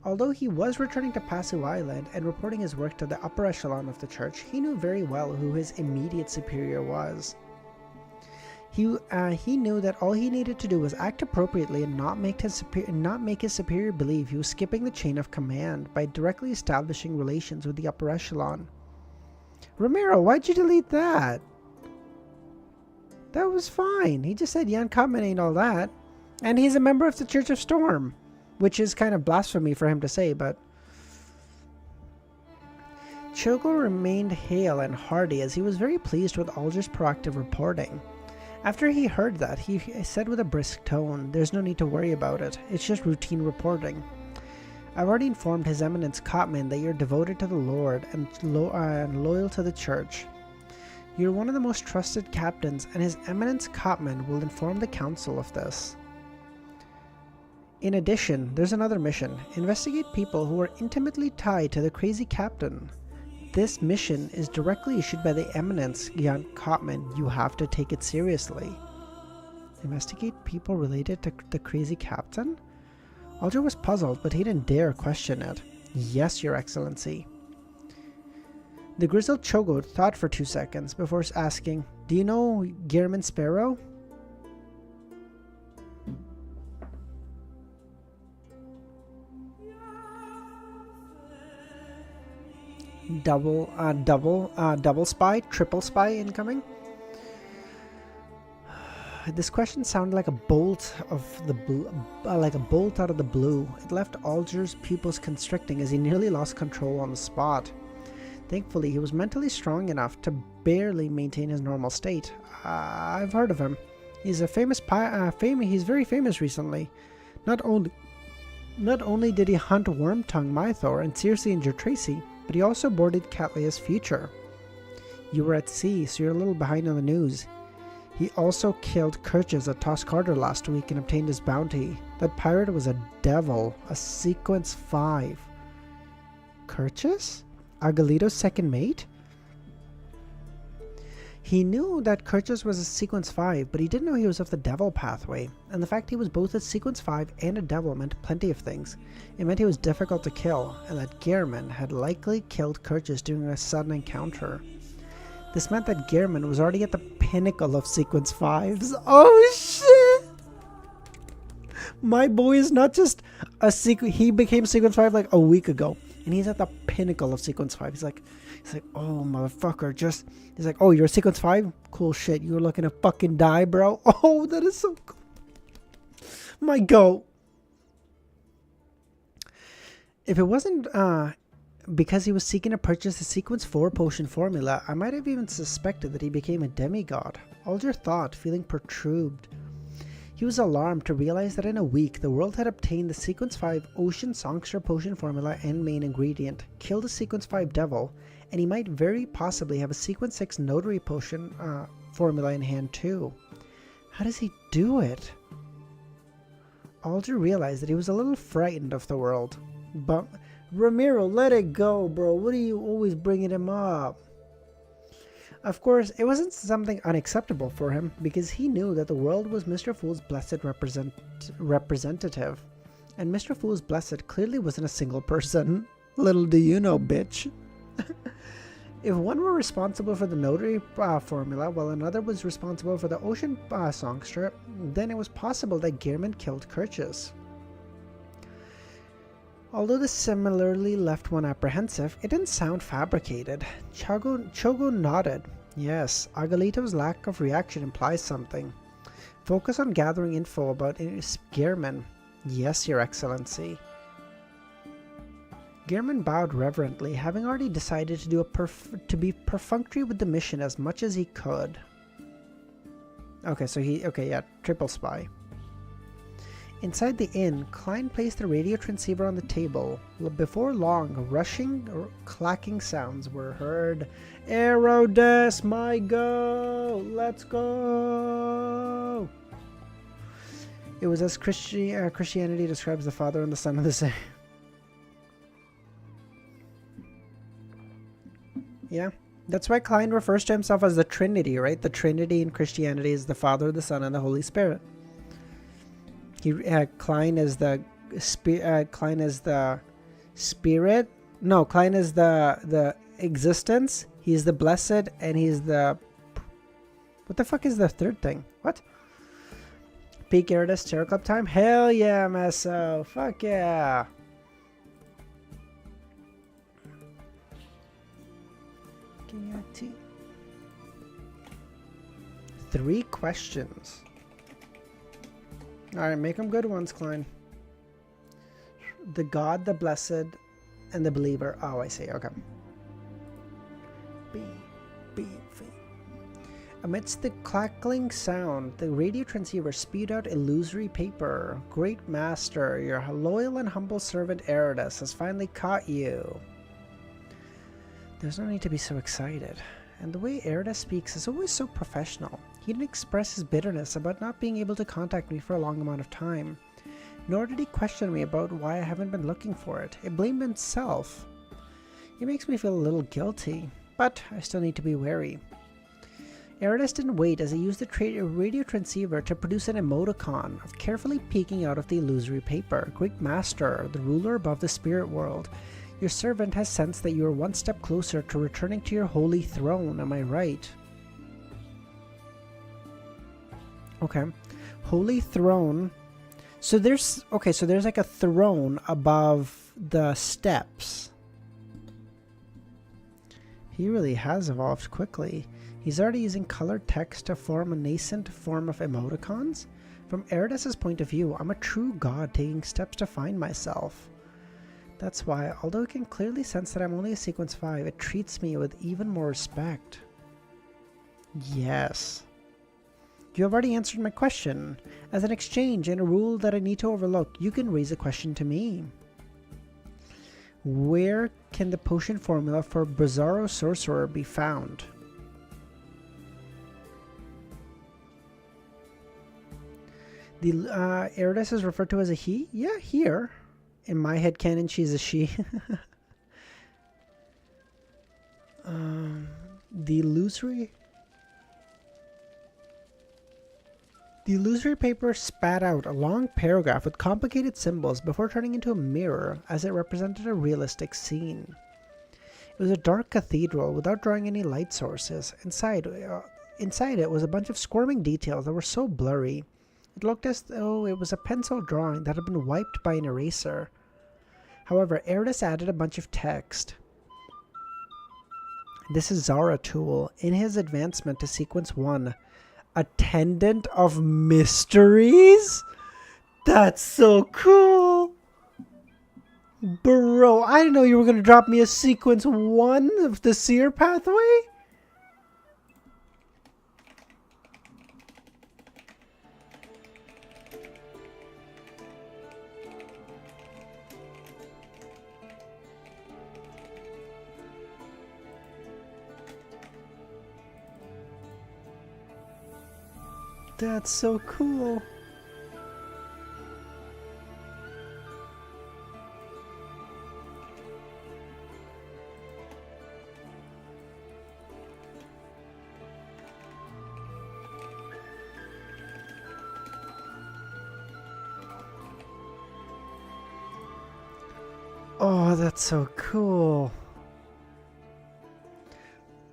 Although he was returning to Passu Island and reporting his work to the upper echelon of the church, he knew very well who his immediate superior was. He knew that all he needed to do was act appropriately and not make his superior believe he was skipping the chain of command by directly establishing relations with the upper echelon. Romero, why'd you delete that? That was fine. He just said Jan Kottman ain't all that. And he's a member of the Church of Storm, which is kind of blasphemy for him to say, but... Chogo remained hale and hearty as he was very pleased with Alger's proactive reporting. After he heard that, he said with a brisk tone, "There's no need to worry about it. It's just routine reporting. I've already informed His Eminence Kottman that you're devoted to the Lord and loyal to the Church. You're one of the most trusted captains, and His Eminence Kottman will inform the Council of this. In addition, there's another mission. Investigate people who are intimately tied to the crazy captain. This mission is directly issued by the Eminence Jan Kottman. You have to take it seriously." Investigate people related to the crazy captain? Alger was puzzled, but he didn't dare question it. "Yes, Your Excellency." The grizzled Chogo thought for 2 seconds before asking, "Do you know Gehrman Sparrow?" Double spy, triple spy incoming. This question sounded like a bolt of the bolt out of the blue. It left Alger's pupils constricting as he nearly lost control on the spot. Thankfully, he was mentally strong enough to barely maintain his normal state. I've heard of him. He's a he's very famous recently. Not only did he hunt Wormtongue Mythor and seriously injure Tracy, but he also boarded Catlia's Future. You were at sea, so you're a little behind on the news. He also killed Kirches at Toss Carter last week and obtained his bounty. That pirate was a devil, a Sequence 5. Kirchus? Agalito's second mate? He knew that Kirchus was a Sequence 5, but he didn't know he was of the Devil pathway, and the fact he was both a Sequence 5 and a Devil meant plenty of things. It meant he was difficult to kill, and that Gehrman had likely killed Kirchus during a sudden encounter. This meant that Gehrman was already at the pinnacle of Sequence 5s. Oh shit! My boy is not just a he became Sequence 5 like a week ago, and he's at the pinnacle of Sequence 5. He's like, oh, motherfucker, he's like, oh, you're a Sequence 5? Cool shit, you were looking to fucking die, bro. Oh, that is so cool. My goat. If it wasn't, because he was seeking to purchase the Sequence 4 potion formula, I might have even suspected that he became a demigod. Alder thought, feeling perturbed. He was alarmed to realize that in a week, the world had obtained the Sequence 5 Ocean Songster potion formula and main ingredient, killed a Sequence 5 devil, and he might very possibly have a Sequence 6 notary potion formula in hand too. How does he do it? Alder realized that he was a little frightened of the world. But, Ramiro, let it go, bro. What are you always bringing him up? Of course, it wasn't something unacceptable for him, because he knew that the world was Mr. Fool's blessed representative. And Mr. Fool's blessed clearly wasn't a single person. Little do you know, bitch. If one were responsible for the notary formula, while another was responsible for the ocean songster, then it was possible that Gehrman killed Kirchus. Although this similarly left one apprehensive, it didn't sound fabricated. Chogo nodded. Yes, Agalito's lack of reaction implies something. Focus on gathering info about Gehrman. Yes, Your Excellency. Gehrman bowed reverently, having already decided to be perfunctory with the mission as much as he could. Okay, triple spy. Inside the inn, Klein placed the radio transceiver on the table. Before long, rushing, clacking sounds were heard. Aridus, my go! Let's go! It was as Christianity describes the Father and the Son of the same. Yeah, that's why Klein refers to himself as the Trinity, right? The Trinity in Christianity is the Father, the Son, and the Holy Spirit. Klein is the spirit. No, Klein is the existence. He's the blessed, and he's the. What the fuck is the third thing? What? Peak Aridus Terror Club time? Hell yeah, Meso! Fuck yeah! Three questions. Alright, make them good ones, Klein. The God, the Blessed, and the Believer. Oh, I see. Okay. B. Amidst the crackling sound, the radio transceiver spewed out illusory paper. Great Master, your loyal and humble servant Aridus has finally caught you. There's no need to be so excited. And the way Aridus speaks is always so professional. He didn't express his bitterness about not being able to contact me for a long amount of time. Nor did he question me about why I haven't been looking for it. He blamed himself. It makes me feel a little guilty, but I still need to be wary. Aridus didn't wait as he used the radio transceiver to produce an emoticon of carefully peeking out of the illusory paper. Great Master, the ruler above the spirit world, your servant has sensed that you are one step closer to returning to your holy throne, am I right? Okay. Holy throne. So there's like a throne above the steps. He really has evolved quickly. He's already using colored text to form a nascent form of emoticons. From Aridus' point of view, I'm a true god taking steps to find myself. That's why, although it can clearly sense that I'm only a Sequence 5, it treats me with even more respect. Yes. You have already answered my question. As an exchange and a rule that I need to overlook, you can raise a question to me. Where can the potion formula for Bizarro Sorcerer be found? The Aridus is referred to as a he? Yeah, here. In my headcanon, she's a she. The illusory paper spat out a long paragraph with complicated symbols before turning into a mirror as it represented a realistic scene. It was a dark cathedral without drawing any light sources. Inside it was a bunch of squirming details that were so blurry. It looked as though it was a pencil drawing that had been wiped by an eraser. However, Aridus added a bunch of text. This is Zaratul in his advancement to Sequence 1. Attendant of Mysteries? That's so cool! Bro, I didn't know you were going to drop me a Sequence 1 of the Seer Pathway? That's so cool. Oh, that's so cool.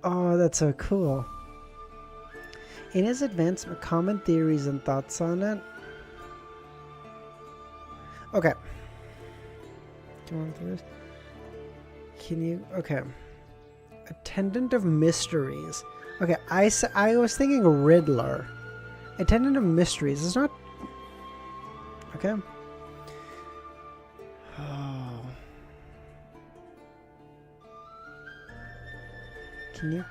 Oh, that's so cool. In his advancement, common theories and thoughts on it. Okay. Do you want to do this? Can you? Okay. Attendant of Mysteries. Okay, I was thinking Riddler. Attendant of Mysteries is not. Okay. Oh. Can you?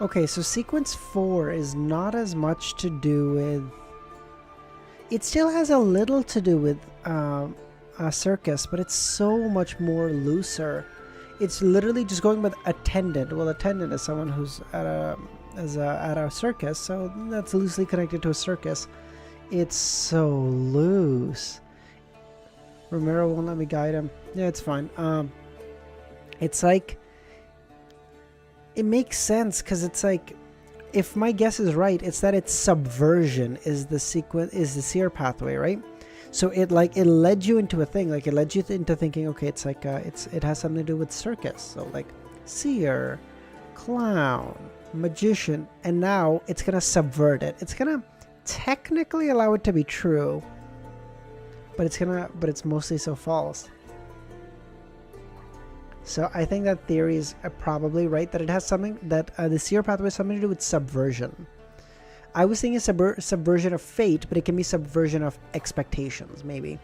Okay, so Sequence 4 is not as much to do with... It still has a little to do with a circus, but it's so much more looser. It's literally just going with attendant. Well, attendant is someone who's at a circus, so that's loosely connected to a circus. It's so loose. Romero won't let me guide him. Yeah, it's fine. It's like... It makes sense because it's like, if my guess is right, it's that its subversion is the seer pathway, right? So it led you into a thing, like it led you into thinking, okay, it's like it has something to do with circus. So like seer, clown, magician, and now it's gonna subvert it. It's gonna technically allow it to be true, but it's mostly so false. So I think that theory is probably right, that it has something, that the seer pathway has something to do with subversion. I was thinking subversion of fate, but it can be subversion of expectations, maybe.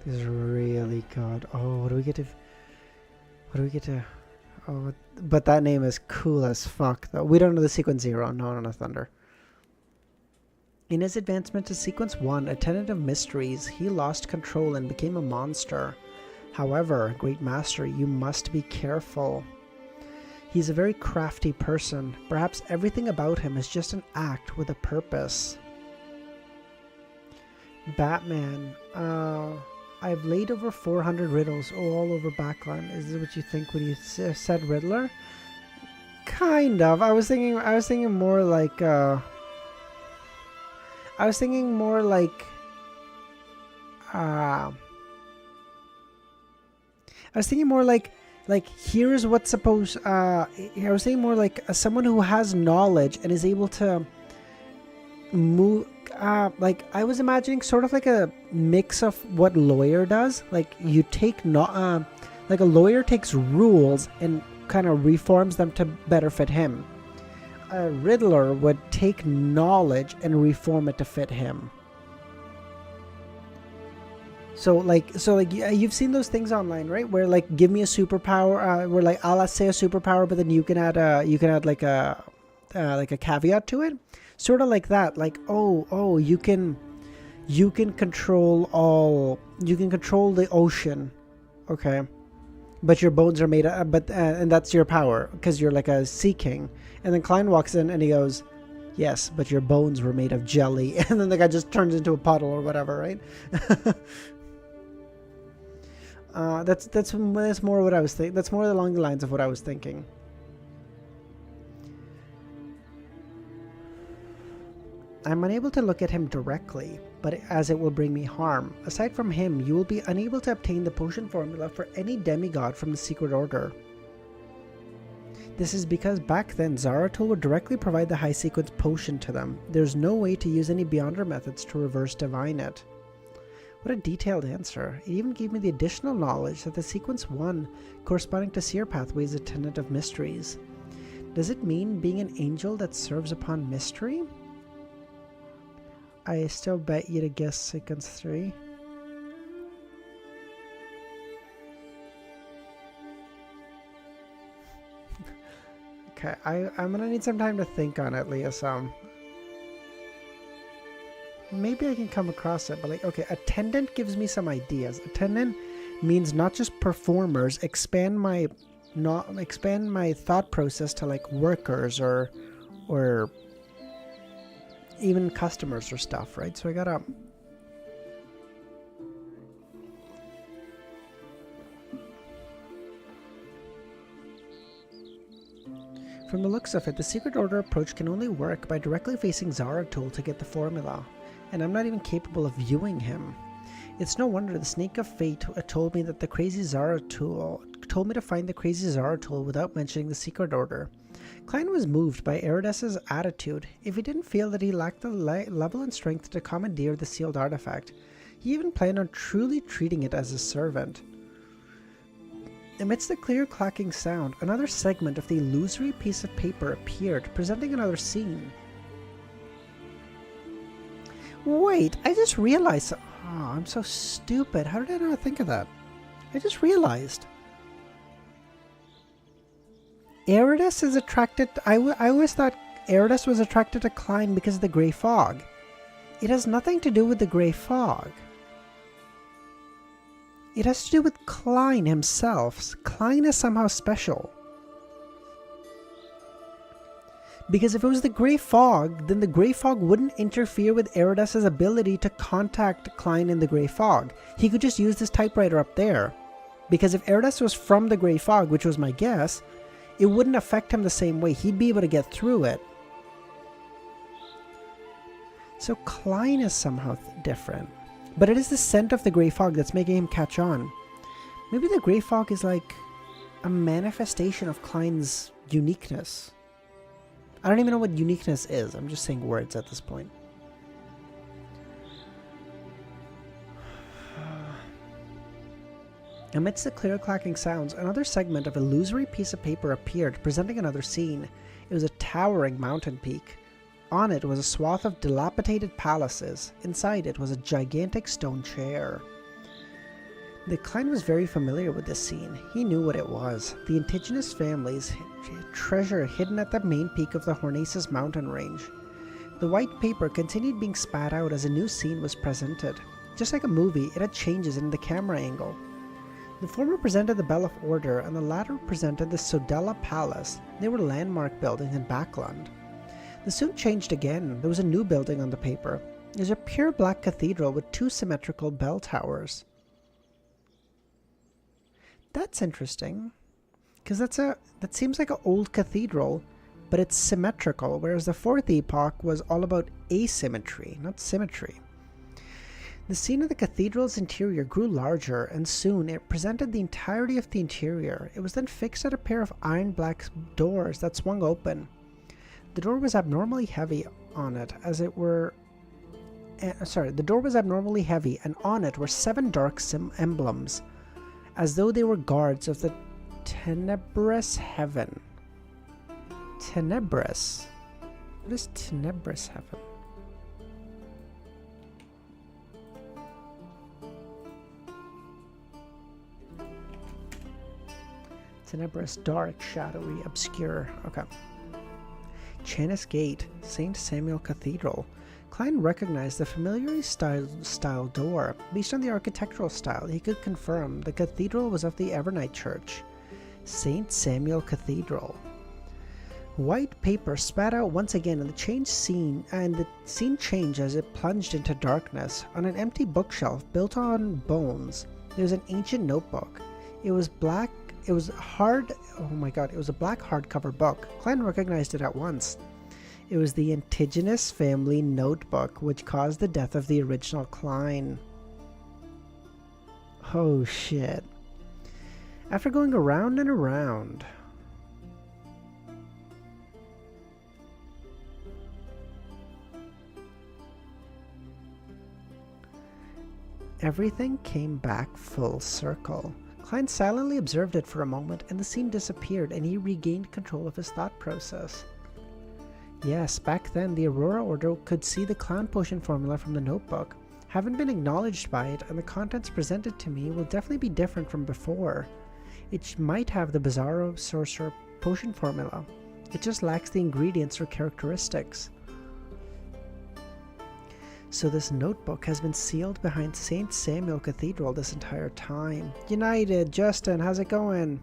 This is really good. Oh, what do we get to... Oh, but that name is cool as fuck, though. We don't know the Sequence 0. No, Thunder. In his advancement to Sequence 1, Attendant of Mysteries, he lost control and became a monster. However, Great Master, you must be careful. He's a very crafty person. Perhaps everything about him is just an act with a purpose. Batman, I've laid over 400 riddles all over Backland. Is this what you think when you said Riddler? Kind of. I was thinking more like here's what's supposed. I was thinking more like someone who has knowledge and is able to move. Like I was imagining sort of like a mix of what lawyer does. Like you take like a lawyer takes rules and kind of reforms them to better fit him. A Riddler would take knowledge and reform it to fit him. So like you've seen those things online, right? Where like give me a superpower, where like I'll say a superpower, but then you can add like a caveat to it, sort of like that. Like oh you can control the ocean, okay, but your bones are made of, and that's your power because you're like a sea king. And then Klein walks in and he goes, yes, but your bones were made of jelly. And then the guy just turns into a puddle or whatever, right? That's more what I was thinking. That's more along the lines of what I was thinking. I'm unable to look at him directly, but as it will bring me harm. Aside from him, you will be unable to obtain the potion formula for any demigod from the Secret Order. This is because back then, Zaratul would directly provide the high sequence potion to them. There's no way to use any Beyonder methods to reverse divine it. What a detailed answer. It even gave me the additional knowledge that the sequence 1 corresponding to Seer Pathway is a tenet of mysteries. Does it mean being an angel that serves upon mystery? I still bet you to guess sequence 3. Okay, I'm gonna need some time to think on it, Leah. Maybe I can come across it, but like, okay, attendant gives me some ideas. Attendant means not just performers. Expand my thought process to like workers or even customers or stuff, right? So I gotta. From the looks of it, the Secret Order approach can only work by directly facing Zaratul to get the formula, and I'm not even capable of viewing him. It's no wonder the Snake of Fate told me that the crazy Zaratul told me to find the crazy Zaratul without mentioning the Secret Order. Klein was moved by Aridus' attitude. If he didn't feel that he lacked the level and strength to commandeer the sealed artifact, he even planned on truly treating it as a servant. Amidst the clear clacking sound, another segment of the illusory piece of paper appeared, presenting another scene. Wait, I just realized. Oh, I'm so stupid. How did I not think of that? I just realized. Aridus is attracted. I always thought Aridus was attracted to Klein because of the grey fog. It has nothing to do with the grey fog. It has to do with Klein himself. Klein is somehow special. Because if it was the grey fog, then the grey fog wouldn't interfere with Aridus' ability to contact Klein in the grey fog. He could just use this typewriter up there. Because if Aridus was from the grey fog, which was my guess, it wouldn't affect him the same way. He'd be able to get through it. So Klein is somehow different. But it is the scent of the grey fog that's making him catch on. Maybe the grey fog is like a manifestation of Klein's uniqueness. I don't even know what uniqueness is. I'm just saying words at this point. Amidst the clear clacking sounds, another segment of illusory piece of paper appeared, presenting another scene. It was a towering mountain peak. On it was a swath of dilapidated palaces. Inside it was a gigantic stone chair. The Klein was very familiar with this scene. He knew what it was. The indigenous family's treasure hidden at the main peak of the Hornaces mountain range. The white paper continued being spat out as a new scene was presented. Just like a movie, it had changes in the camera angle. The former presented the Bell of Order, and the latter presented the Sodella Palace. They were landmark buildings in Backland. The soon changed again. There was a new building on the paper. It was a pure black cathedral with 2 symmetrical bell towers. That's interesting, because that seems like an old cathedral, but it's symmetrical, whereas the 4th epoch was all about asymmetry, not symmetry. The scene of the cathedral's interior grew larger, and soon it presented the entirety of the interior. It was then fixed at a pair of iron black doors that swung open. The door was abnormally heavy on it, the door was abnormally heavy, and on it were 7 dark emblems, as though they were guards of the tenebrous heaven. Tenebrous? What is tenebrous heaven? Tenebrous, dark, shadowy, obscure. Okay. Chanis Gate, St. Samuel Cathedral. Klein recognized the familiar style door. Based on the architectural style, he could confirm the cathedral was of the Evernite Church. St. Samuel Cathedral. White paper spat out once again, and the scene changed as it plunged into darkness. On an empty bookshelf built on bones, There was an ancient notebook. It was black. It was hard. Oh my god, it was a black hardcover book. Klein recognized it at once. It was the Indigenous Family Notebook, which caused the death of the original Klein. Oh shit. After going around and around, everything came back full circle. Klein silently observed it for a moment, and the scene disappeared, and he regained control of his thought process. Yes, back then, the Aurora Order could see the clown potion formula from the notebook. Haven't been acknowledged by it, and the contents presented to me will definitely be different from before. It might have the Bizarro Sorcerer potion formula. It just lacks the ingredients or characteristics. So this notebook has been sealed behind St. Samuel Cathedral this entire time. United, Justin, how's it going?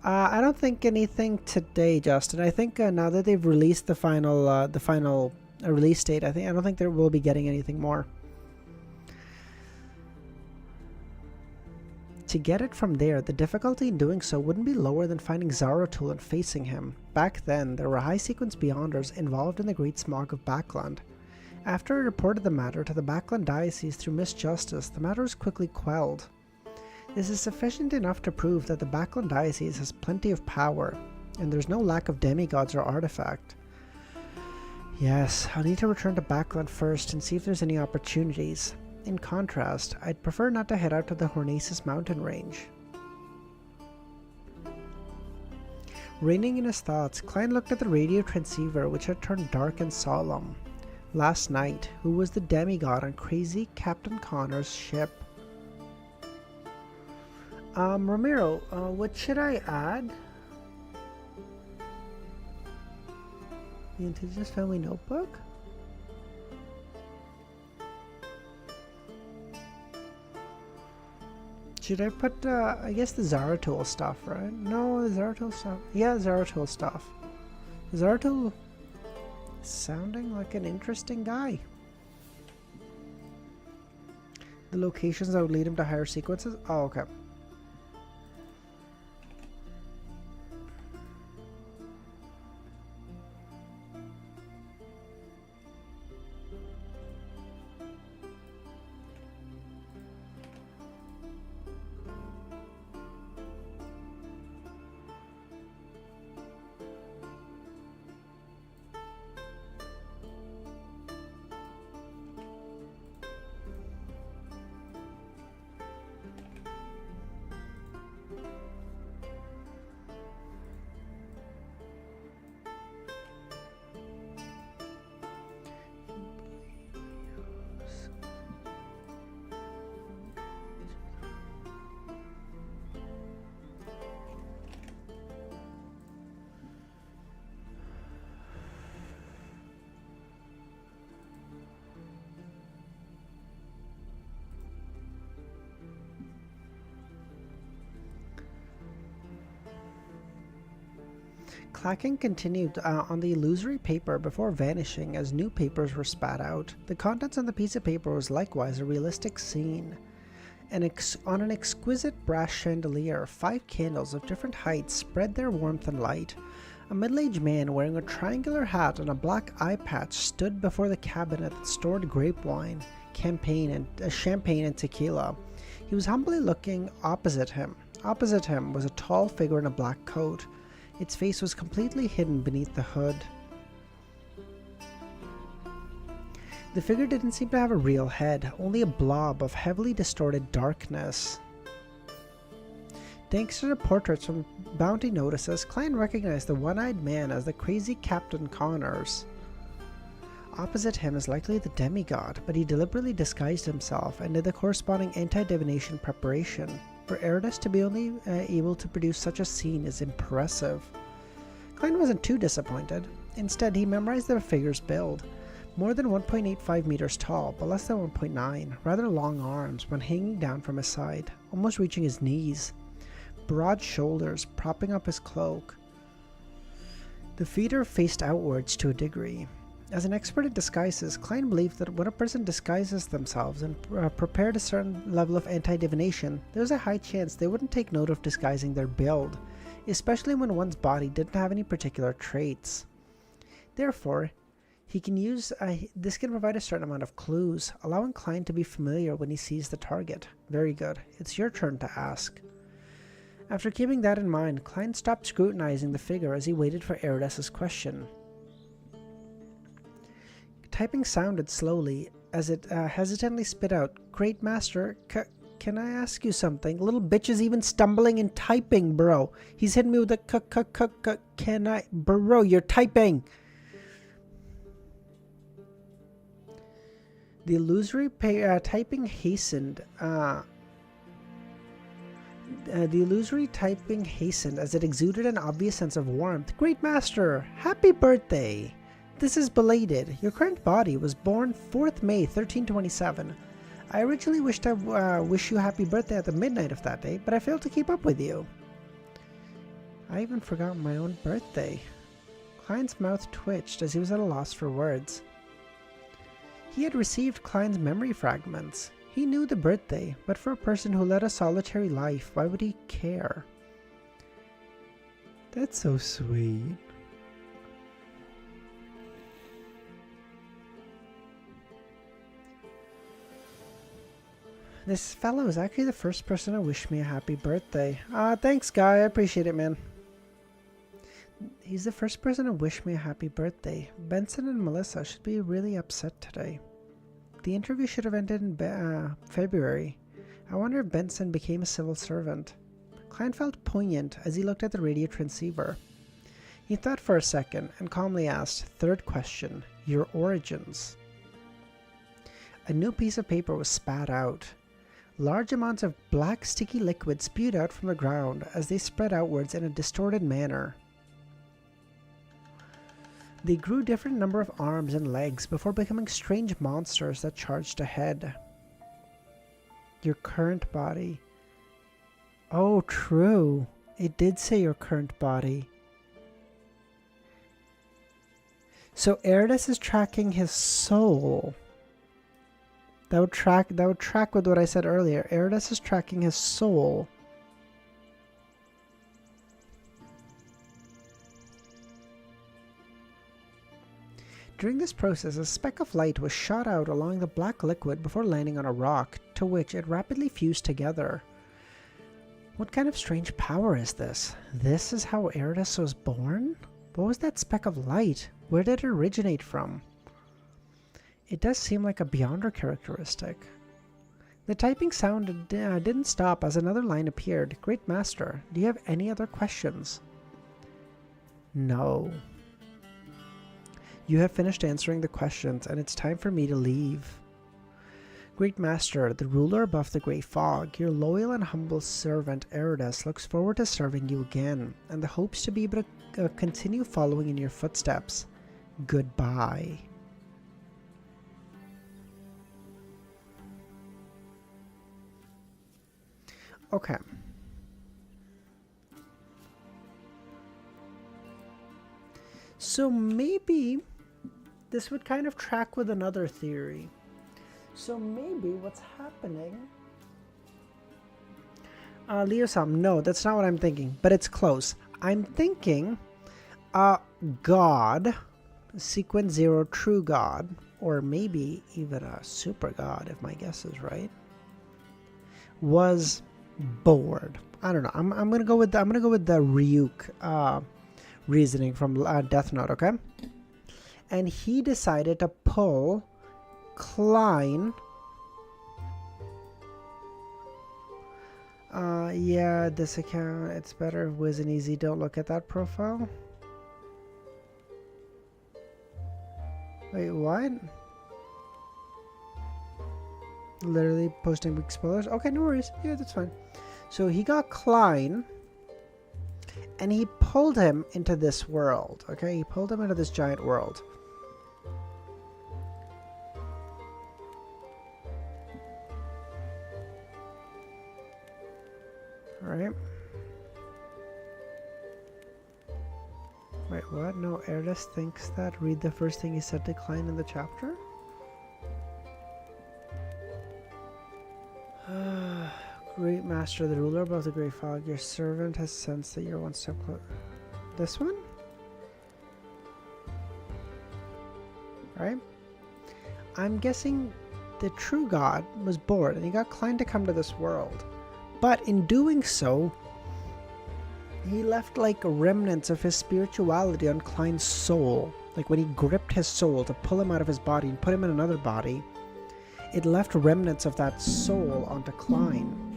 I don't think anything today, Justin. I think now that they've released the final release date, I don't think they will be getting anything more. To get it from there, the difficulty in doing so wouldn't be lower than finding Zaratul and facing him. Back then, there were high-sequence Beyonders involved in the Great Smog of Backland. After I reported the matter to the Backland Diocese through misjustice, the matter was quickly quelled. This is sufficient enough to prove that the Backland Diocese has plenty of power, and there's no lack of demigods or artifact. Yes, I'll need to return to Backland first and see if there's any opportunities. In contrast, I'd prefer not to head out to the Hornaces mountain range. Reining in his thoughts, Klein looked at the radio transceiver, which had turned dark and solemn. Last night, who was the demigod on crazy Captain Connor's ship? Ramiro, what should I add? The Indigenous Family Notebook? Should I put, I guess the Zaratul stuff, right? No, the Zaratul stuff. Yeah, Zaratul stuff. Zaratul sounding like an interesting guy. The locations that would lead him to higher sequences? Oh, okay. Clacking continued on the illusory paper before vanishing as new papers were spat out. The contents on the piece of paper was likewise a realistic scene. On an exquisite brass chandelier, 5 candles of different heights spread their warmth and light. A middle-aged man wearing a triangular hat and a black eye patch stood before the cabinet that stored grape wine, champagne and tequila. He was humbly looking opposite him. Opposite him was a tall figure in a black coat. Its face was completely hidden beneath the hood. The figure didn't seem to have a real head, only a blob of heavily distorted darkness. Thanks to the portraits from bounty notices, Klein recognized the one-eyed man as the crazy Captain Connors. Opposite him is likely the demigod, but he deliberately disguised himself and did the corresponding anti-divination preparation. For Aridus to be only able to produce such a scene is impressive. Klein wasn't too disappointed. Instead, he memorized the figure's build. More than 1.85 meters tall, but less than 1.9. Rather long arms when hanging down from his side, almost reaching his knees. Broad shoulders propping up his cloak. The feet are faced outwards to a degree. As an expert in disguises, Klein believed that when a person disguises themselves and prepared a certain level of anti-divination, there was a high chance they wouldn't take note of disguising their build, especially when one's body didn't have any particular traits. Therefore, this can provide a certain amount of clues, allowing Klein to be familiar when he sees the target. Very good. It's your turn to ask. After keeping that in mind, Klein stopped scrutinizing the figure as he waited for Aridus' question. Typing sounded slowly as it hesitantly spit out, "Great Master, can I ask you something? Little bitch is even stumbling and typing, bro. He's hitting me with a can I? Bro, you're typing!" The illusory typing hastened. The illusory typing hastened as it exuded an obvious sense of warmth. "Great Master, happy birthday! This is belated. Your current body was born 4th May 1327. I originally wished to wish you happy birthday at the midnight of that day, but I failed to keep up with you." I even forgot my own birthday. Klein's mouth twitched as he was at a loss for words. He had received Klein's memory fragments. He knew the birthday, but for a person who led a solitary life, why would he care? That's so sweet. This fellow is actually the first person to wish me a happy birthday. Thanks, guy. I appreciate it, man. He's the first person to wish me a happy birthday. Benson and Melissa should be really upset today. The interview should have ended in February. I wonder if Benson became a civil servant. Klein felt poignant as he looked at the radio transceiver. He thought for a second and calmly asked, "Third question, your origins." A new piece of paper was spat out. Large amounts of black sticky liquid spewed out from the ground as they spread outwards in a distorted manner. They grew different number of arms and legs before becoming strange monsters that charged ahead. Your current body. Oh, true. It did say your current body. So Aridus is tracking his soul. That would track with what I said earlier. Aridus is tracking his soul. During this process, a speck of light was shot out along the black liquid before landing on a rock, to which it rapidly fused together. What kind of strange power is this? This is how Aridus was born? What was that speck of light? Where did it originate from? It does seem like a Beyonder characteristic. The typing sound didn't stop as another line appeared. "Great Master, do you have any other questions?" "No. You have finished answering the questions, and it's time for me to leave. Great Master, the ruler above the great fog, your loyal and humble servant Aridus looks forward to serving you again, and the hopes to be able to continue following in your footsteps. Goodbye." Okay. So maybe this would kind of track with another theory. So maybe what's happening... Leo-sam, no, that's not what I'm thinking, but it's close. I'm thinking God, sequence 0, true God, or maybe even a super God, if my guess is right, was bored. I don't know. I'm gonna go with the Ryuk reasoning from Death Note. Okay, and he decided to pull Klein. Yeah, this account. It's better if Wiz and Easy don't look at that profile. Wait, what? Literally posting big spoilers. Okay, no worries. Yeah, that's fine. So he got Klein, and he pulled him into this world. Okay, he pulled him into this giant world. All right. Wait, what? No, Aridus thinks that. Read the first thing he said to Klein in the chapter? Great Master, the ruler above the Great Fog, your servant has sensed that you're one step closer. This one? Right? I'm guessing the true God was bored and he got Klein to come to this world. But in doing so, he left like remnants of his spirituality on Klein's soul. Like when he gripped his soul to pull him out of his body and put him in another body, it left remnants of that soul onto Klein.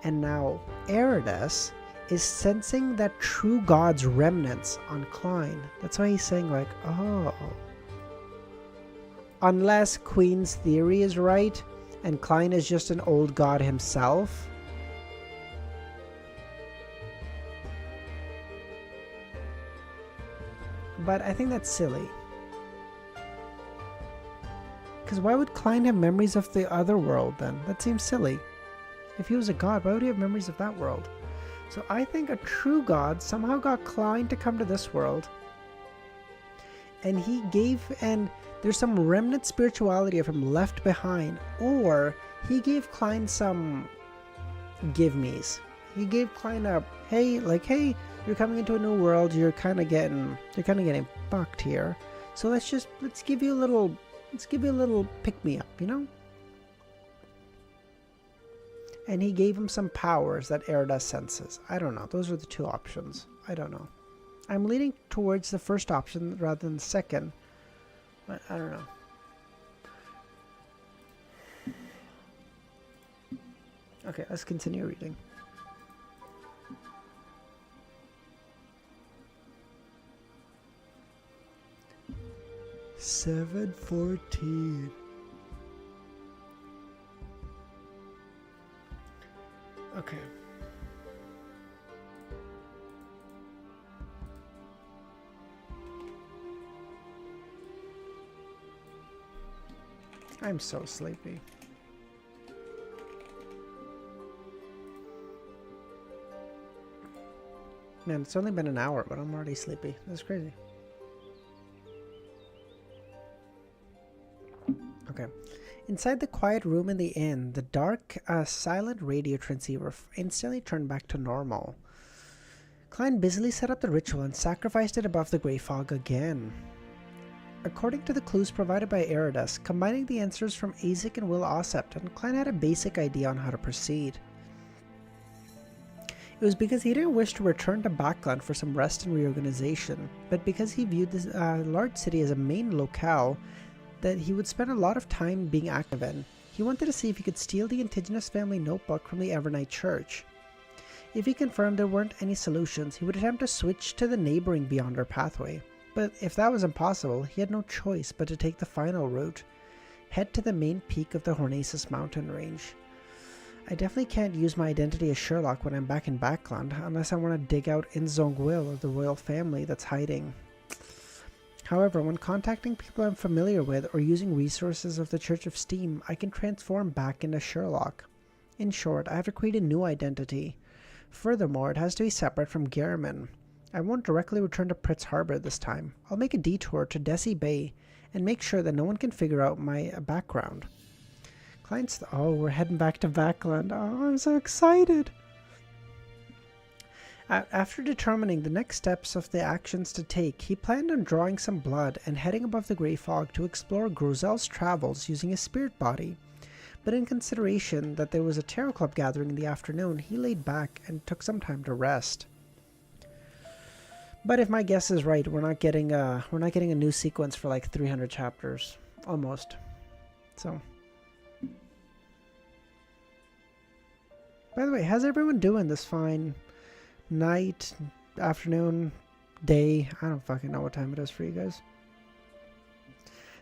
And now Aridus is sensing that true God's remnants on Klein. That's why he's saying like, oh. Unless Queen's theory is right and Klein is just an old god himself. But I think that's silly. Because why would Klein have memories of the other world then? That seems silly. If he was a god, why would he have memories of that world? So I think a true god somehow got Klein to come to this world. And he gave, and there's some remnant spirituality of him left behind. Or he gave Klein some give-me's. He gave Klein a, hey, like, hey, you're coming into a new world, you're kind of getting fucked here. So let's give you a little pick-me-up, you know? And he gave him some powers that Aridus senses. I don't know. Those are the two options. I don't know. I'm leaning towards the first option rather than the second. But I don't know. Okay, let's continue reading. $7:14. Okay. I'm so sleepy. Man, it's only been an hour, but I'm already sleepy. That's crazy. Okay. Inside the quiet room in the inn, the dark, silent radio transceiver instantly turned back to normal. Klein busily set up the ritual and sacrificed it above the grey fog again. According to the clues provided by Aridus, combining the answers from Azek and Will Ossepton, Klein had a basic idea on how to proceed. It was because he didn't wish to return to Backland for some rest and reorganization, but because he viewed this large city as a main locale that he would spend a lot of time being active in. He wanted to see if he could steal the indigenous family notebook from the Evernight Church. If he confirmed there weren't any solutions, he would attempt to switch to the neighboring Beyonder pathway. But if that was impossible, he had no choice but to take the final route, head to the main peak of the Hornasus mountain range. I definitely can't use my identity as Sherlock when I'm back in Backland, unless I want to dig out Inzong Will or the royal family that's hiding. However, when contacting people I'm familiar with or using resources of the Church of Steam, I can transform back into Sherlock. In short, I have to create a new identity. Furthermore, it has to be separate from Gehrman. I won't directly return to Pritz Harbor this time. I'll make a detour to Desi Bay and make sure that no one can figure out my background. Oh, we're heading back to Backland. Oh, I'm so excited! After determining the next steps of the actions to take, he planned on drawing some blood and heading above the grey fog to explore Grozel's travels using his spirit body. But in consideration that there was a Tarot Club gathering in the afternoon, he laid back and took some time to rest. But if my guess is right, we're not getting a new sequence for like 300 chapters, almost. So, by the way, how's everyone doing this fine night, afternoon, day? I don't fucking know what time it is for you guys.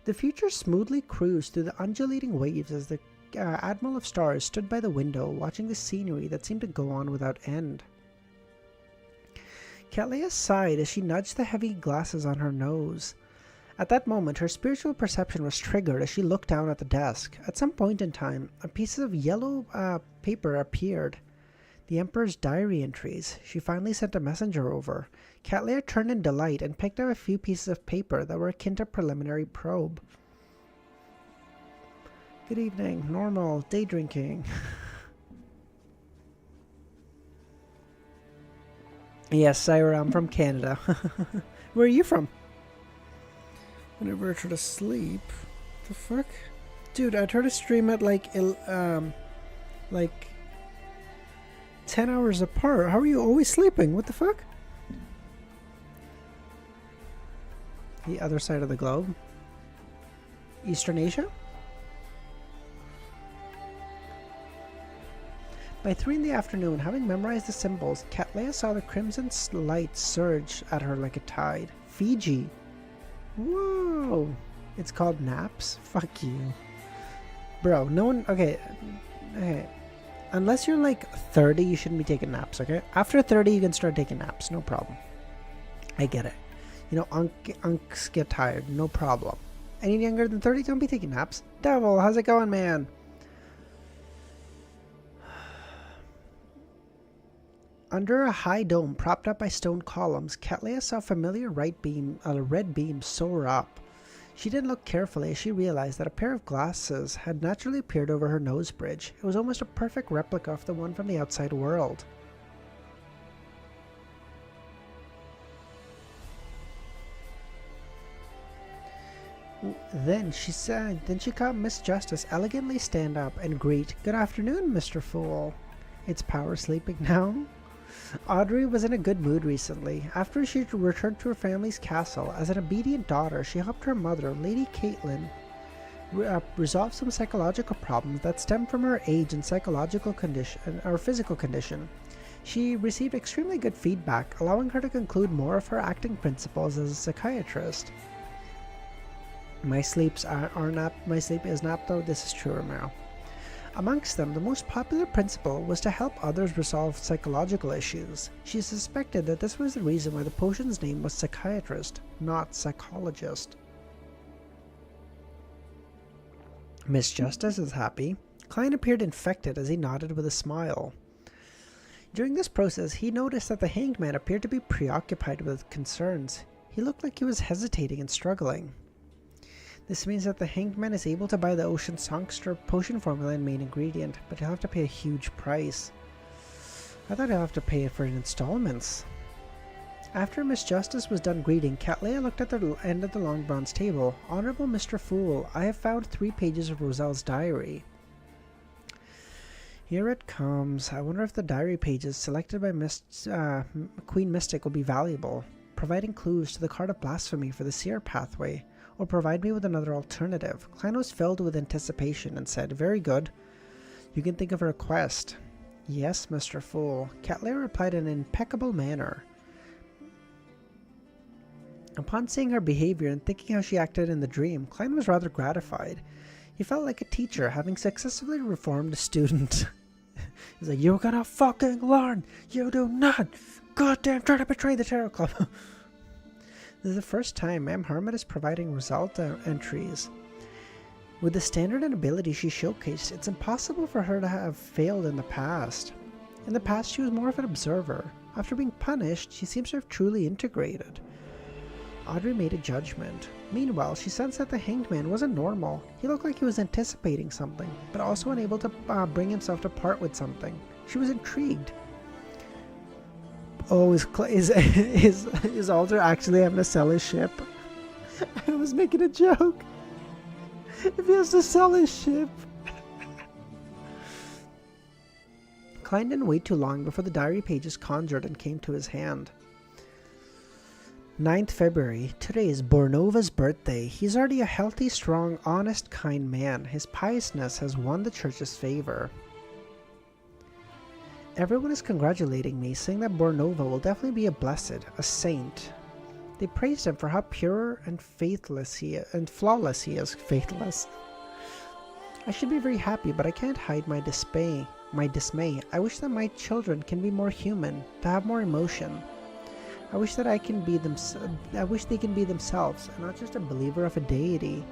The future smoothly cruised through the undulating waves as the Admiral of Stars stood by the window, watching the scenery that seemed to go on without end. Katleya sighed as she nudged the heavy glasses on her nose. At that moment, her spiritual perception was triggered as she looked down at the desk. At some point in time, a piece of yellow paper appeared. The Emperor's diary entries. She finally sent a messenger over. Cattleya turned in delight and picked up a few pieces of paper that were akin to preliminary probe. Good evening. Normal. Day drinking. Yes, Syra, I'm from Canada. Where are you from? Whenever I try to sleep. The fuck? Dude, I try to stream at like 10 hours apart. How are you always sleeping? What the fuck? The other side of the globe? Eastern Asia? By 3 in the afternoon, having memorized the symbols, Cattleya saw the crimson light surge at her like a tide. Fiji. Whoa. It's called naps? Fuck you. Bro, no one... Okay. Unless you're like 30, you shouldn't be taking naps, okay? After 30, you can start taking naps. No problem. I get it. You know, unks get tired. No problem. Any younger than 30, don't be taking naps. Devil, how's it going, man? Under a high dome propped up by stone columns, Cattleya saw a familiar red beam soar up. She didn't look carefully as she realized that a pair of glasses had naturally appeared over her nose bridge. It was almost a perfect replica of the one from the outside world. Then she caught Miss Justice elegantly stand up and greet, "Good afternoon, Mr. Fool. It's power sleeping now?" Audrey was in a good mood recently. After she returned to her family's castle, as an obedient daughter, she helped her mother, Lady Caitlin, resolve some psychological problems that stemmed from her age and psychological condition or physical condition. She received extremely good feedback, allowing her to conclude more of her acting principles as a psychiatrist. My sleep is not though. This is true, Romero. Amongst them, the most popular principle was to help others resolve psychological issues. She suspected that this was the reason why the potion's name was psychiatrist, not psychologist. Miss Justice is happy. Klein appeared infected as he nodded with a smile. During this process, he noticed that the hanged man appeared to be preoccupied with concerns. He looked like he was hesitating and struggling. This means that the hanged man is able to buy the Ocean Songster potion formula and main ingredient, but he'll have to pay a huge price. I thought he'll have to pay it for in installments. After Miss Justice was done greeting, Cattleya looked at the end of the long bronze table. "Honorable Mr. Fool, I have found 3 pages of Roselle's diary." Here it comes. I wonder if the diary pages selected by Queen Mystic will be valuable, providing clues to the Card of Blasphemy for the Seer pathway, or provide me with another alternative. Klein was filled with anticipation and said, "Very good. You can think of a request." "Yes, Mr. Fool." Cattleya replied in an impeccable manner. Upon seeing her behavior and thinking how she acted in the dream, Klein was rather gratified. He felt like a teacher having successfully reformed a student. He's like, "You're gonna fucking learn! You do not goddamn try to betray the Tarot Club!" This is the first time Ma'am Hermit is providing result entries. With the standard and ability she showcased, it's impossible for her to have failed in the past. In the past, she was more of an observer. After being punished, she seems to have truly integrated. Audrey made a judgment. Meanwhile, she sensed that the hanged man wasn't normal. He looked like he was anticipating something, but also unable to bring himself to part with something. She was intrigued. Oh, is Alder actually having to sell his ship? I was making a joke. If he has to sell his ship. Klein didn't wait too long before the diary pages conjured and came to his hand. 9th February. Today is Bornova's birthday. He's already a healthy, strong, honest, kind man. His piousness has won the church's favor. Everyone is congratulating me, saying that Bornova will definitely be a blessed, a saint. They praised him for how pure and flawless he is. Faithless. I should be very happy, but I can't hide my dismay. I wish that my children can be more human, to have more emotion. I wish that they can be themselves, and not just a believer of a deity.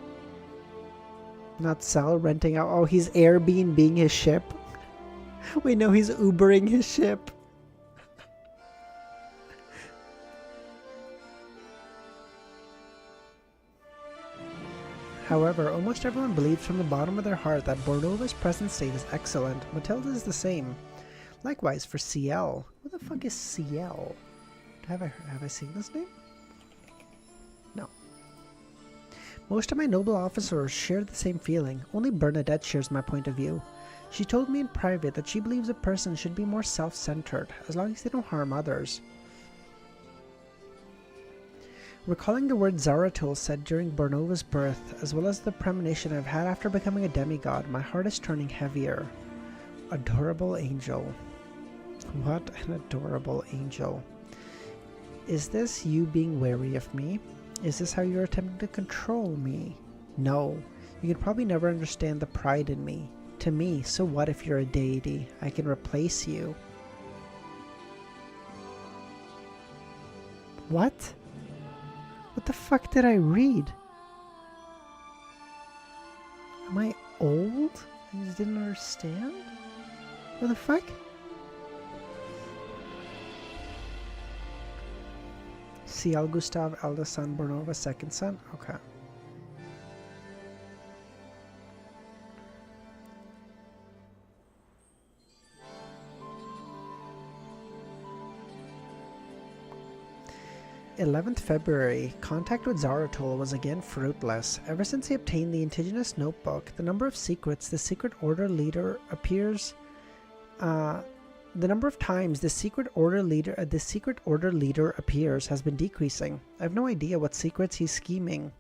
Not Sal renting out. Oh, he's Airbnb-ing his ship. We know he's Ubering his ship. However, almost everyone believes from the bottom of their heart that Bornova's present state is excellent. Matilda is the same. Likewise for CL. Who the fuck is CL? Have I seen this name? No. Most of my noble officers share the same feeling. Only Bernadette shares my point of view. She told me in private that she believes a person should be more self-centered, as long as they don't harm others. Recalling the words Zaratul said during Bornova's birth, as well as the premonition I've had after becoming a demigod, my heart is turning heavier. Adorable angel. What an adorable angel. Is this you being wary of me? Is this how you're attempting to control me? No. You can probably never understand the pride in me. To me, so what if you're a deity? I can replace you. What? What the fuck did I read? Am I old? I just didn't understand? What the fuck? CL Gustav, eldest son, Bornova, second son? Okay. February 11th, contact with Zaratul was again fruitless. Ever since he obtained the indigenous notebook, the number of secrets the Secret Order leader appears the number of times the Secret Order leader appears has been decreasing. I have no idea what secrets he's scheming.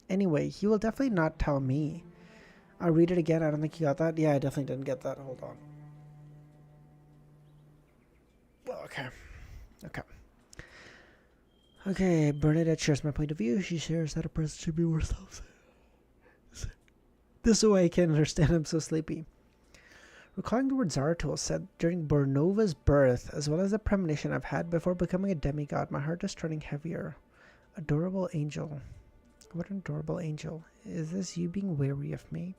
Anyway, he will definitely not tell me. I'll read it again. I don't think you got that. Yeah, I definitely didn't get that. Hold on. Okay. Okay, Bernadette shares my point of view. She shares that a person should be more self-centered. This way I can't understand. I'm so sleepy. Recalling the word Zaratul said during Bornova's birth, as well as the premonition I've had before becoming a demigod, my heart is turning heavier. Adorable angel. What an adorable angel. Is this you being wary of me?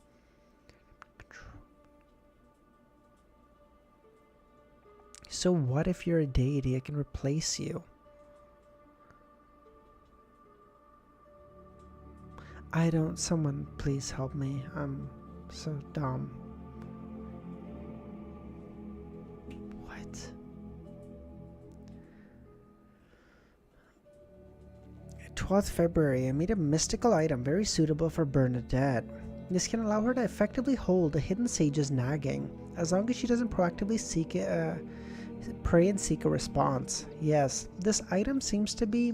So what if you're a deity? I can replace you. Someone please help me. I'm so dumb. What? 12th February, I made a mystical item very suitable for Bernadette. This can allow her to effectively hold a hidden sage's nagging, as long as she doesn't proactively pray and seek a response. Yes, this item seems to be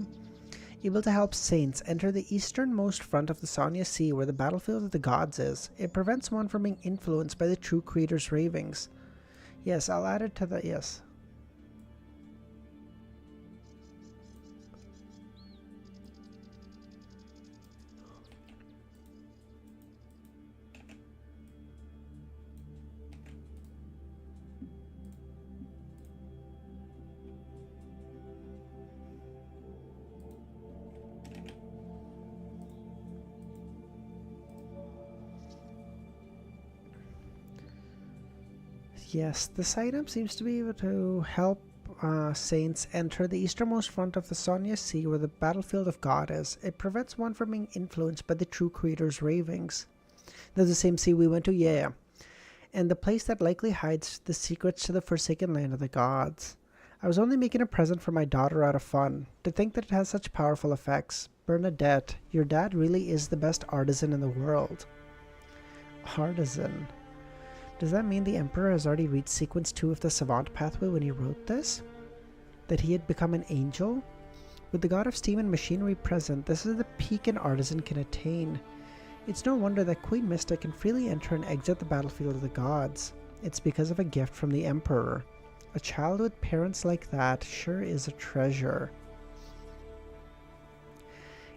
able to help saints enter the easternmost front of the Sonya Sea where the battlefield of the gods is. It prevents one from being influenced by the true creator's ravings. Yes, I'll add it to the... yes. Yes, this item seems to be able to help saints enter the easternmost front of the Sonya Sea where the battlefield of God is. It prevents one from being influenced by the true creator's ravings. That's the same sea we went to, yeah. And the place that likely hides the secrets to the forsaken land of the gods. I was only making a present for my daughter out of fun. To think that it has such powerful effects. Bernadette, your dad really is the best artisan in the world. Artisan? Does that mean the Emperor has already reached sequence 2 of the Savant pathway when he wrote this? That he had become an angel? With the god of steam and machinery present, this is the peak an artisan can attain. It's no wonder that Queen Mista can freely enter and exit the battlefield of the gods. It's because of a gift from the Emperor. A child with parents like that sure is a treasure.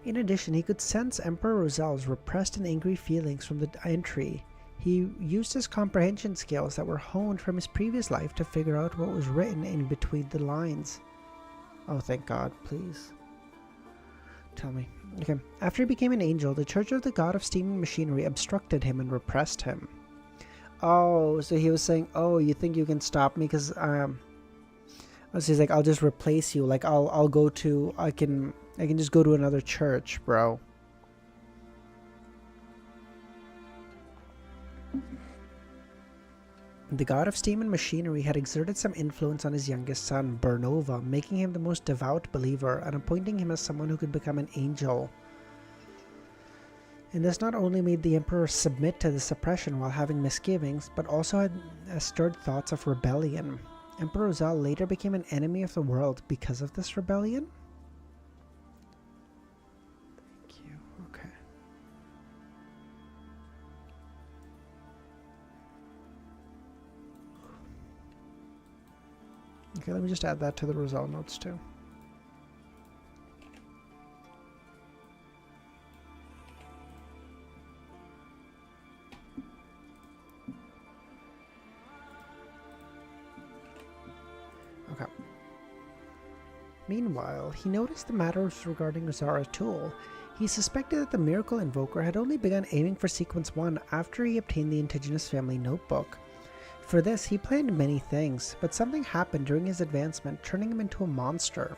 In addition, he could sense Emperor Rozel's repressed and angry feelings from the entry. He used his comprehension skills that were honed from his previous life to figure out what was written in between the lines. Oh, thank God, please. Tell me. Okay. After he became an angel, the Church of the God of Steam and Machinery obstructed him and repressed him. Oh, so he was saying, oh, you think you can stop me because so he's like, I'll just replace you. Like I'll go to I can just go to another church, bro. The god of steam and machinery had exerted some influence on his youngest son, Bernova, making him the most devout believer and appointing him as someone who could become an angel. And this not only made the emperor submit to the suppression while having misgivings, but also had stirred thoughts of rebellion. Emperor Rosal later became an enemy of the world because of this rebellion? Thank you. Okay. Okay, let me just add that to the Rosal notes too. Okay. Meanwhile, he noticed the matters regarding Zaratul. He suspected that the miracle invoker had only begun aiming for sequence 1 after he obtained the indigenous family notebook. For this, he planned many things, but something happened during his advancement, turning him into a monster.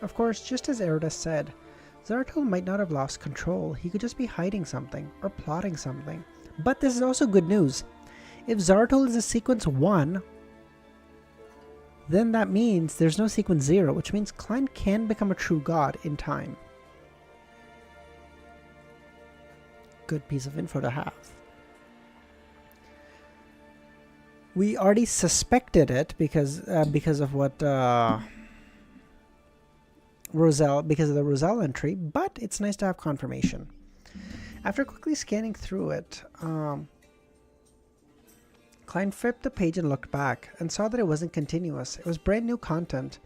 Of course, just as Aridus said, Zaratul might not have lost control, he could just be hiding something, or plotting something. But this is also good news. If Zaratul is a sequence 1, then that means there's no sequence 0, which means Klein can become a true god in time. Good piece of info to have. We already suspected it because of what Rosal, because of the Rosal entry, but it's nice to have confirmation. After quickly scanning through it, Klein flipped the page and looked back, and saw that it wasn't continuous. It was brand new content.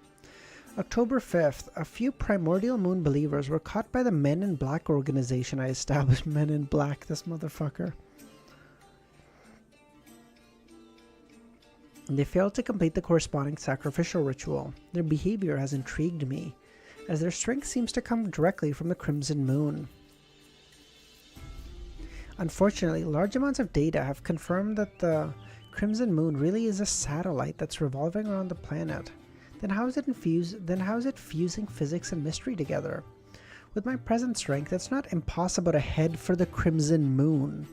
October 5th, a few primordial moon believers were caught by the Men in Black organization I established. Men in Black, this motherfucker. They failed to complete the corresponding sacrificial ritual. Their behavior has intrigued me, as their strength seems to come directly from the Crimson Moon. Unfortunately, large amounts of data have confirmed that the Crimson Moon really is a satellite that's revolving around the planet. Then how is it fusing physics and mystery together? With my present strength, it's not impossible to head for the Crimson Moon.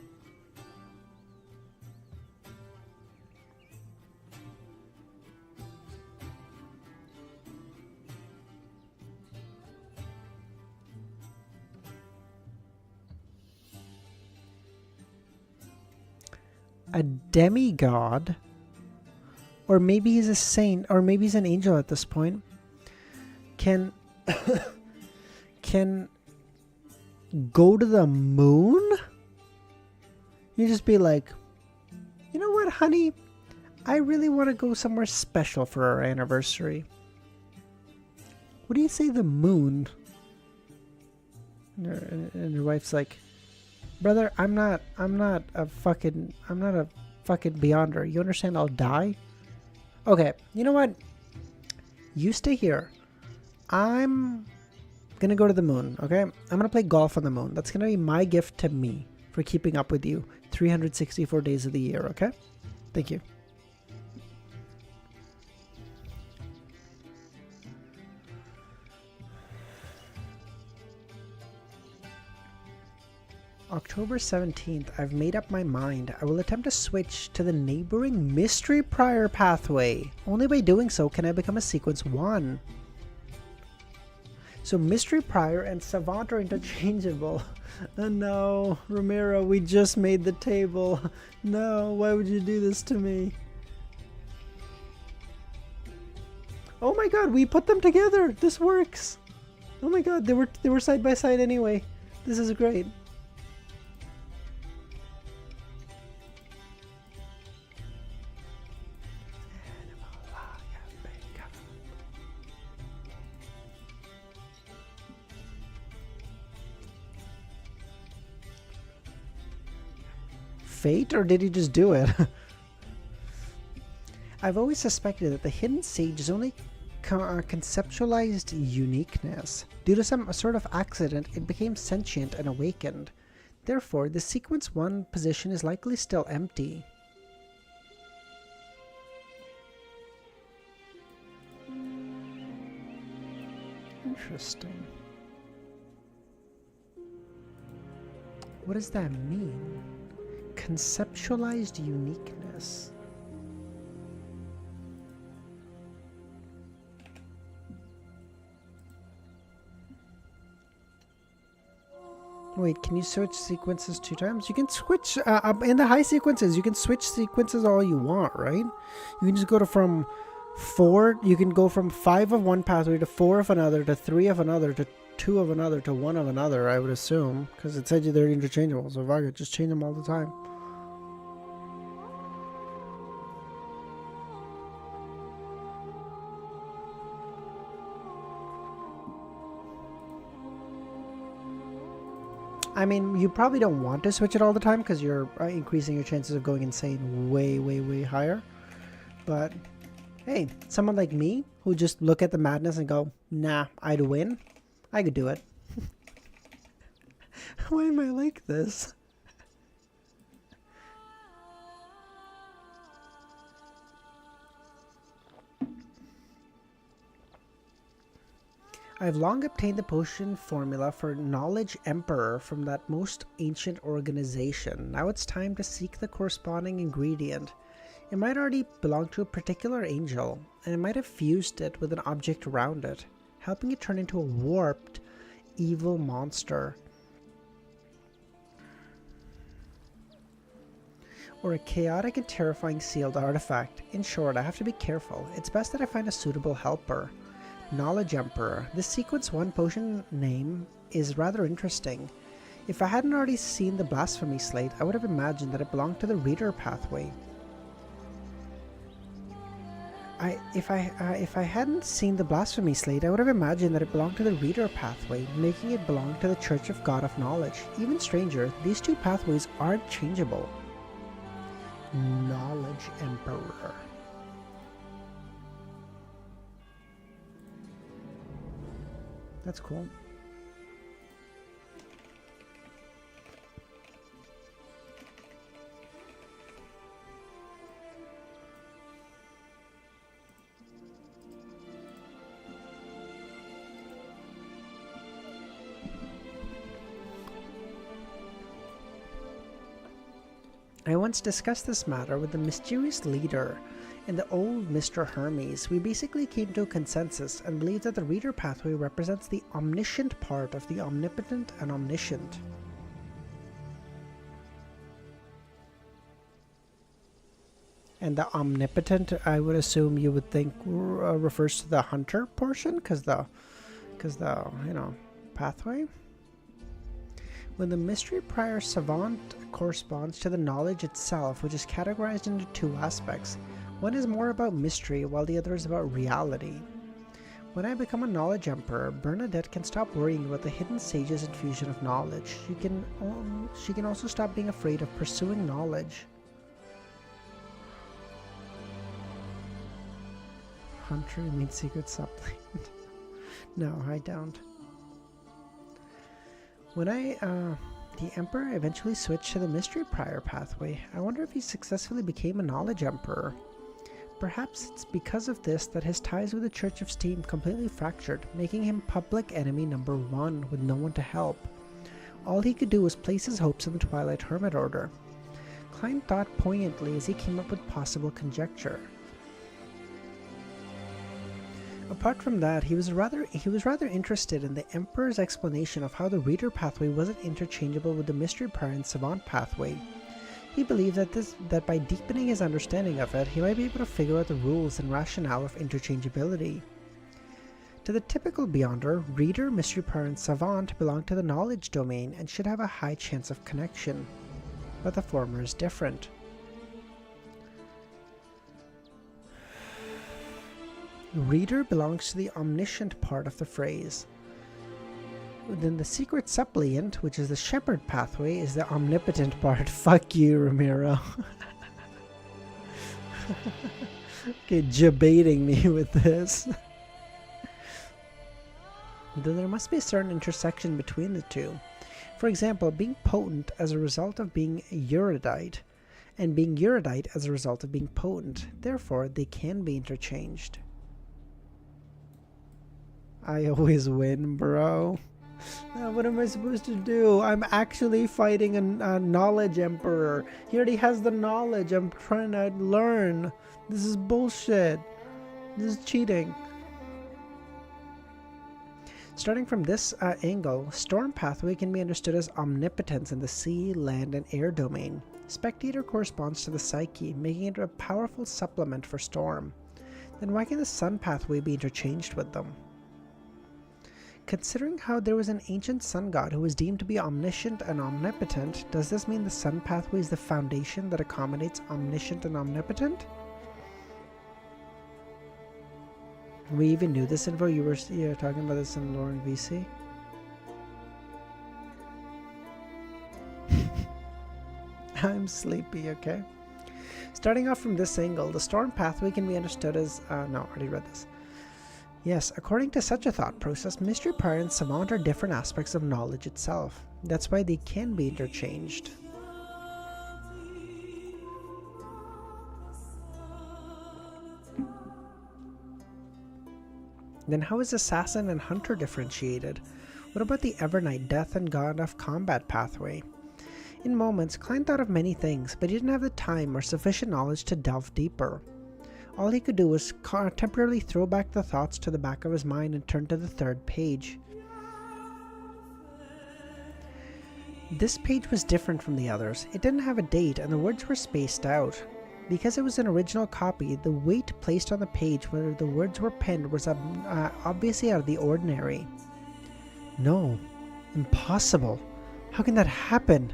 A demigod, or maybe he's a saint, or maybe he's an angel at this point, can go to the moon? You just be like, you know what, honey, I really want to go somewhere special for our anniversary. What do you say, the moon? And your wife's like, brother, I'm not a fucking beyonder. You understand I'll die? Okay, you know what? You stay here. I'm gonna go to the moon, okay? I'm gonna play golf on the moon. That's gonna be my gift to me for keeping up with you 364 days of the year, okay? Thank you. October 17th, I've made up my mind. I will attempt to switch to the neighboring Mystery Prior pathway. Only by doing so can I become a sequence 1. So Mystery Prior and Savant are interchangeable. Oh no, Romero, we just made the table. No, why would you do this to me? Oh my god, we put them together. This works. Oh my god, they were side by side anyway. This is great. Fate, or did he just do it? I've always suspected that the hidden sage is only conceptualized uniqueness. Due to some sort of accident, it became sentient and awakened. Therefore, the sequence 1 position is likely still empty. Interesting. What does that mean? Conceptualized uniqueness. Wait, can you switch sequences 2 times? You can switch, in the high sequences, you can switch sequences all you want, right? You can just go to from 4, you can go from 5 of one pathway to 4 of another, to 3 of another, to 2 of another, to 1 of another, I would assume. Because it said they're interchangeable, so if I could just change them all the time. I mean, you probably don't want to switch it all the time because you're increasing your chances of going insane way, way, way higher. But, hey, someone like me who just look at the madness and go, nah, I'd win, I could do it. Why am I like this? I've long obtained the potion formula for Knowledge Emperor from that most ancient organization. Now it's time to seek the corresponding ingredient. It might already belong to a particular angel, and it might have fused it with an object around it, helping it turn into a warped, evil monster. Or a chaotic and terrifying sealed artifact. In short, I have to be careful. It's best that I find a suitable helper. Knowledge Emperor. This sequence 1 potion name is rather interesting. If I hadn't already seen the blasphemy slate, I would have imagined that it belonged to the reader pathway. If I hadn't seen the blasphemy slate, I would have imagined that it belonged to the reader pathway, making it belong to the Church of God of Knowledge. Even stranger, these 2 pathways aren't changeable. Knowledge Emperor. That's cool. I once discussed this matter with the mysterious leader and the old Mr. Hermes. We basically came to a consensus and believed that the reader pathway represents the omniscient part of the omnipotent and omniscient. And the omnipotent, I would assume you would think refers to the hunter portion, because the pathway. When the mystery prior savant corresponds to the knowledge itself, which is categorized into 2 aspects. One is more about mystery, while the other is about reality. When I become a Knowledge Emperor, Bernadette can stop worrying about the hidden sage's infusion of knowledge. She can also stop being afraid of pursuing knowledge. Hunter means secret supplement. No, I don't. When the Emperor eventually switched to the Mystery Prior pathway, I wonder if he successfully became a Knowledge Emperor. Perhaps it's because of this that his ties with the Church of Steam completely fractured, making him public enemy number 1 with no one to help. All he could do was place his hopes in the Twilight Hermit Order. Klein thought poignantly as he came up with possible conjecture. Apart from that, he was rather interested in the Emperor's explanation of how the reader pathway wasn't interchangeable with the Mystery Prior and Savant pathway. He believed that by deepening his understanding of it, he might be able to figure out the rules and rationale of interchangeability. To the typical Beyonder, Reader, Mystery Prior, and Savant belong to the knowledge domain and should have a high chance of connection, but the former is different. Reader belongs to the omniscient part of the phrase. Then the secret suppliant, which is the shepherd pathway, is the omnipotent part. Fuck you, Ramiro. Okay, debating me with this. Then there must be a certain intersection between the 2. For example, being potent as a result of being erudite, and being erudite as a result of being potent. Therefore, they can be interchanged. I always win, bro. What am I supposed to do? I'm actually fighting a knowledge emperor. He already has the knowledge. I'm trying to learn. This is bullshit. This is cheating. Starting from this angle, storm pathway can be understood as omnipotence in the sea, land, and air domain. Spectator corresponds to the psyche, making it a powerful supplement for storm. Then why can the sun pathway be interchanged with them? Considering how there was an ancient sun god who was deemed to be omniscient and omnipotent, does this mean the sun pathway is the foundation that accommodates omniscient and omnipotent? We even knew this info? You were talking about this in Lauren VC? I'm sleepy, okay? Starting off from this angle, the storm pathway can be understood as... no, I already read this. Yes, according to such a thought process, mystery power and savant are different aspects of knowledge itself. That's why they can be interchanged. Then how is assassin and hunter differentiated? What about the Evernight death and god of combat pathway? In moments, Klein thought of many things, but he didn't have the time or sufficient knowledge to delve deeper. All he could do was temporarily throw back the thoughts to the back of his mind and turn to the third page. This page was different from the others. It didn't have a date and the words were spaced out. Because it was an original copy, the weight placed on the page where the words were penned was obviously out of the ordinary. No. Impossible. How can that happen?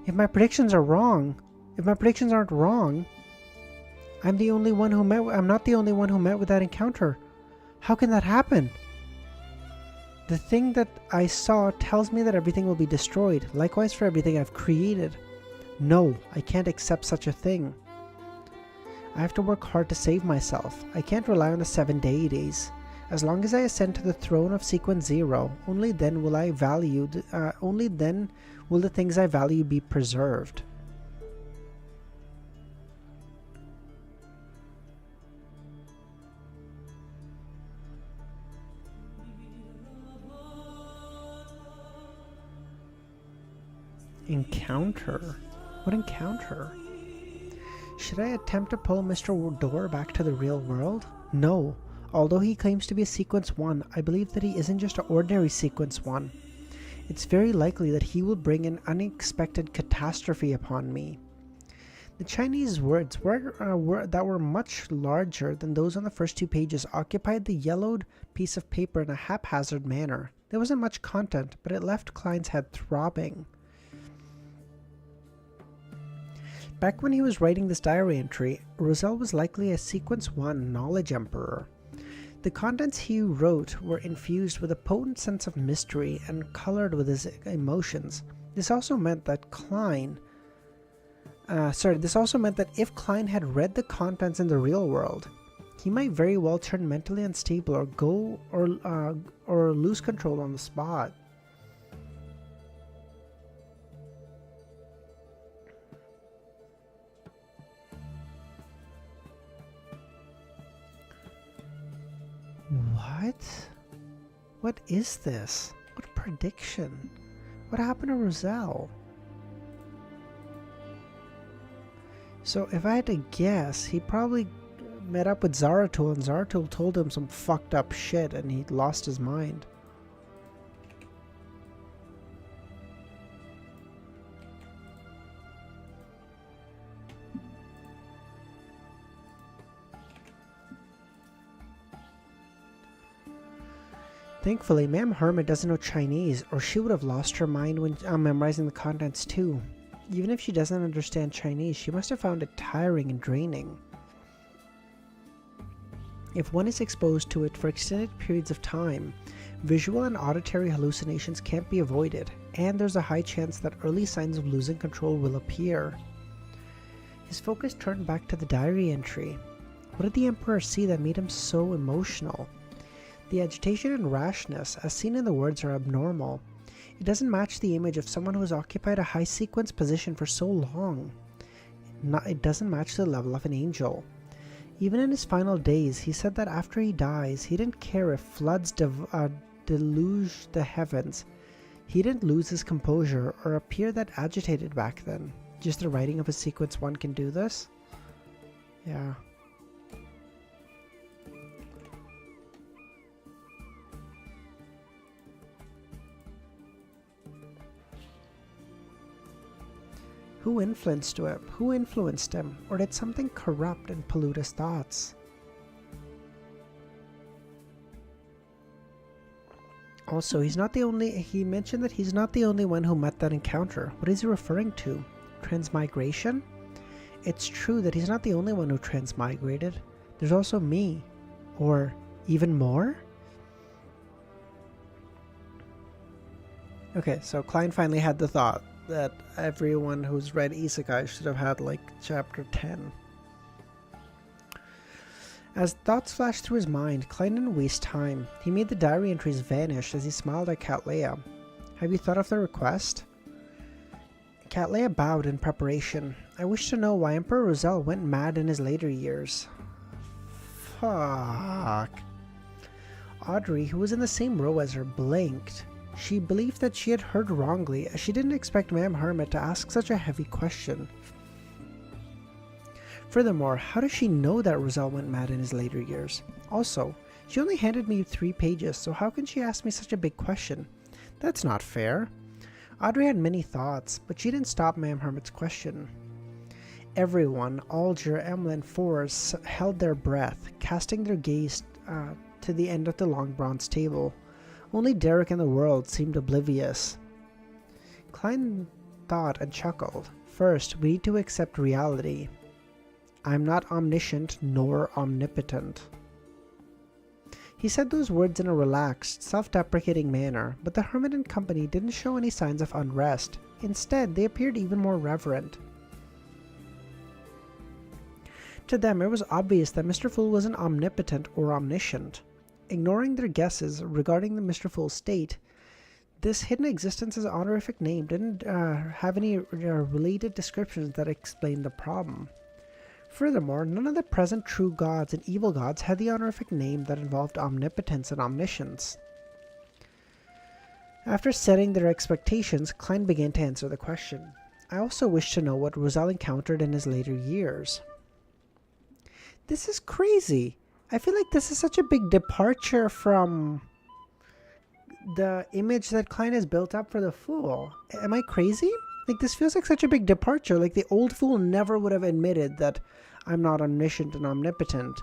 If my predictions are wrong, if my predictions aren't wrong, I'm not the only one who met with that encounter. How can that happen? The thing that I saw tells me that everything will be destroyed. Likewise for everything I've created. No, I can't accept such a thing. I have to work hard to save myself. I can't rely on the 7 deities. As long as I ascend to the throne of sequence 0, only then will the things I value be preserved. Encounter? What encounter? Should I attempt to pull Mr. Door back to the real world? No. Although he claims to be a Sequence 1, I believe that he isn't just an ordinary Sequence 1. It's very likely that he will bring an unexpected catastrophe upon me. The Chinese words that were much larger than those on the first 2 pages occupied the yellowed piece of paper in a haphazard manner. There wasn't much content, but it left Klein's head throbbing. Back when he was writing this diary entry, Roselle was likely a Sequence 1 knowledge emperor. The contents he wrote were infused with a potent sense of mystery and colored with his emotions. This also meant that if Klein had read the contents in the real world, he might very well turn mentally unstable or lose control on the spot. What? What is this? What prediction? What happened to Roselle? So if I had to guess, he probably met up with Zaratul and Zaratul told him some fucked up shit and he lost his mind. Thankfully, Ma'am Hermit doesn't know Chinese, or she would have lost her mind when memorizing the contents too. Even if she doesn't understand Chinese, she must have found it tiring and draining. If one is exposed to it for extended periods of time, visual and auditory hallucinations can't be avoided, and there's a high chance that early signs of losing control will appear. His focus turned back to the diary entry. What did the Emperor see that made him so emotional? The agitation and rashness, as seen in the words, are abnormal. It doesn't match the image of someone who has occupied a high sequence position for so long. It doesn't match the level of an angel. Even in his final days, he said that after he dies, he didn't care if floods deluge the heavens. He didn't lose his composure or appear that agitated back then. Just the writing of a sequence 1 can do this? Yeah. Who influenced him? Who influenced him? Or did something corrupt and pollute his thoughts? Also, he mentioned that he's not the only one who met that encounter. What is he referring to? Transmigration? It's true that he's not the only one who transmigrated. There's also me. Or even more? Okay, so Klein finally had the thought that everyone who's read Isekai should have had, like, chapter 10. As thoughts flashed through his mind, Klein didn't waste time. He made the diary entries vanish as he smiled at Cattleya. Have you thought of the request? Cattleya bowed in preparation. I wish to know why Emperor Roselle went mad in his later years. Fuck. Audrey, who was in the same row as her, blinked. She believed that she had heard wrongly, as she didn't expect Ma'am Hermit to ask such a heavy question. Furthermore, how does she know that Roselle went mad in his later years? Also, she only handed me 3 pages, so how can she ask me such a big question? That's not fair. Audrey had many thoughts, but she didn't stop Ma'am Hermit's question. Everyone, Alger, Emlyn, Forrest, held their breath, casting their gaze to the end of the long bronze table. Only Derek and the world seemed oblivious. Klein thought and chuckled. First, we need to accept reality. I'm not omniscient nor omnipotent. He said those words in a relaxed, self-deprecating manner, but the hermit and company didn't show any signs of unrest. Instead, they appeared even more reverent. To them, it was obvious that Mr. Fool wasn't omnipotent or omniscient. Ignoring their guesses regarding the Mr. Fool's state, this hidden existence's honorific name didn't have any related descriptions that explained the problem. Furthermore, none of the present true gods and evil gods had the honorific name that involved omnipotence and omniscience. After setting their expectations, Klein began to answer the question. I also wish to know what Roselle encountered in his later years. This is crazy. I feel like this is such a big departure from the image that Klein has built up for the Fool. Am I crazy? Like, this feels like such a big departure. Like, the old Fool never would have admitted that I'm not omniscient and omnipotent.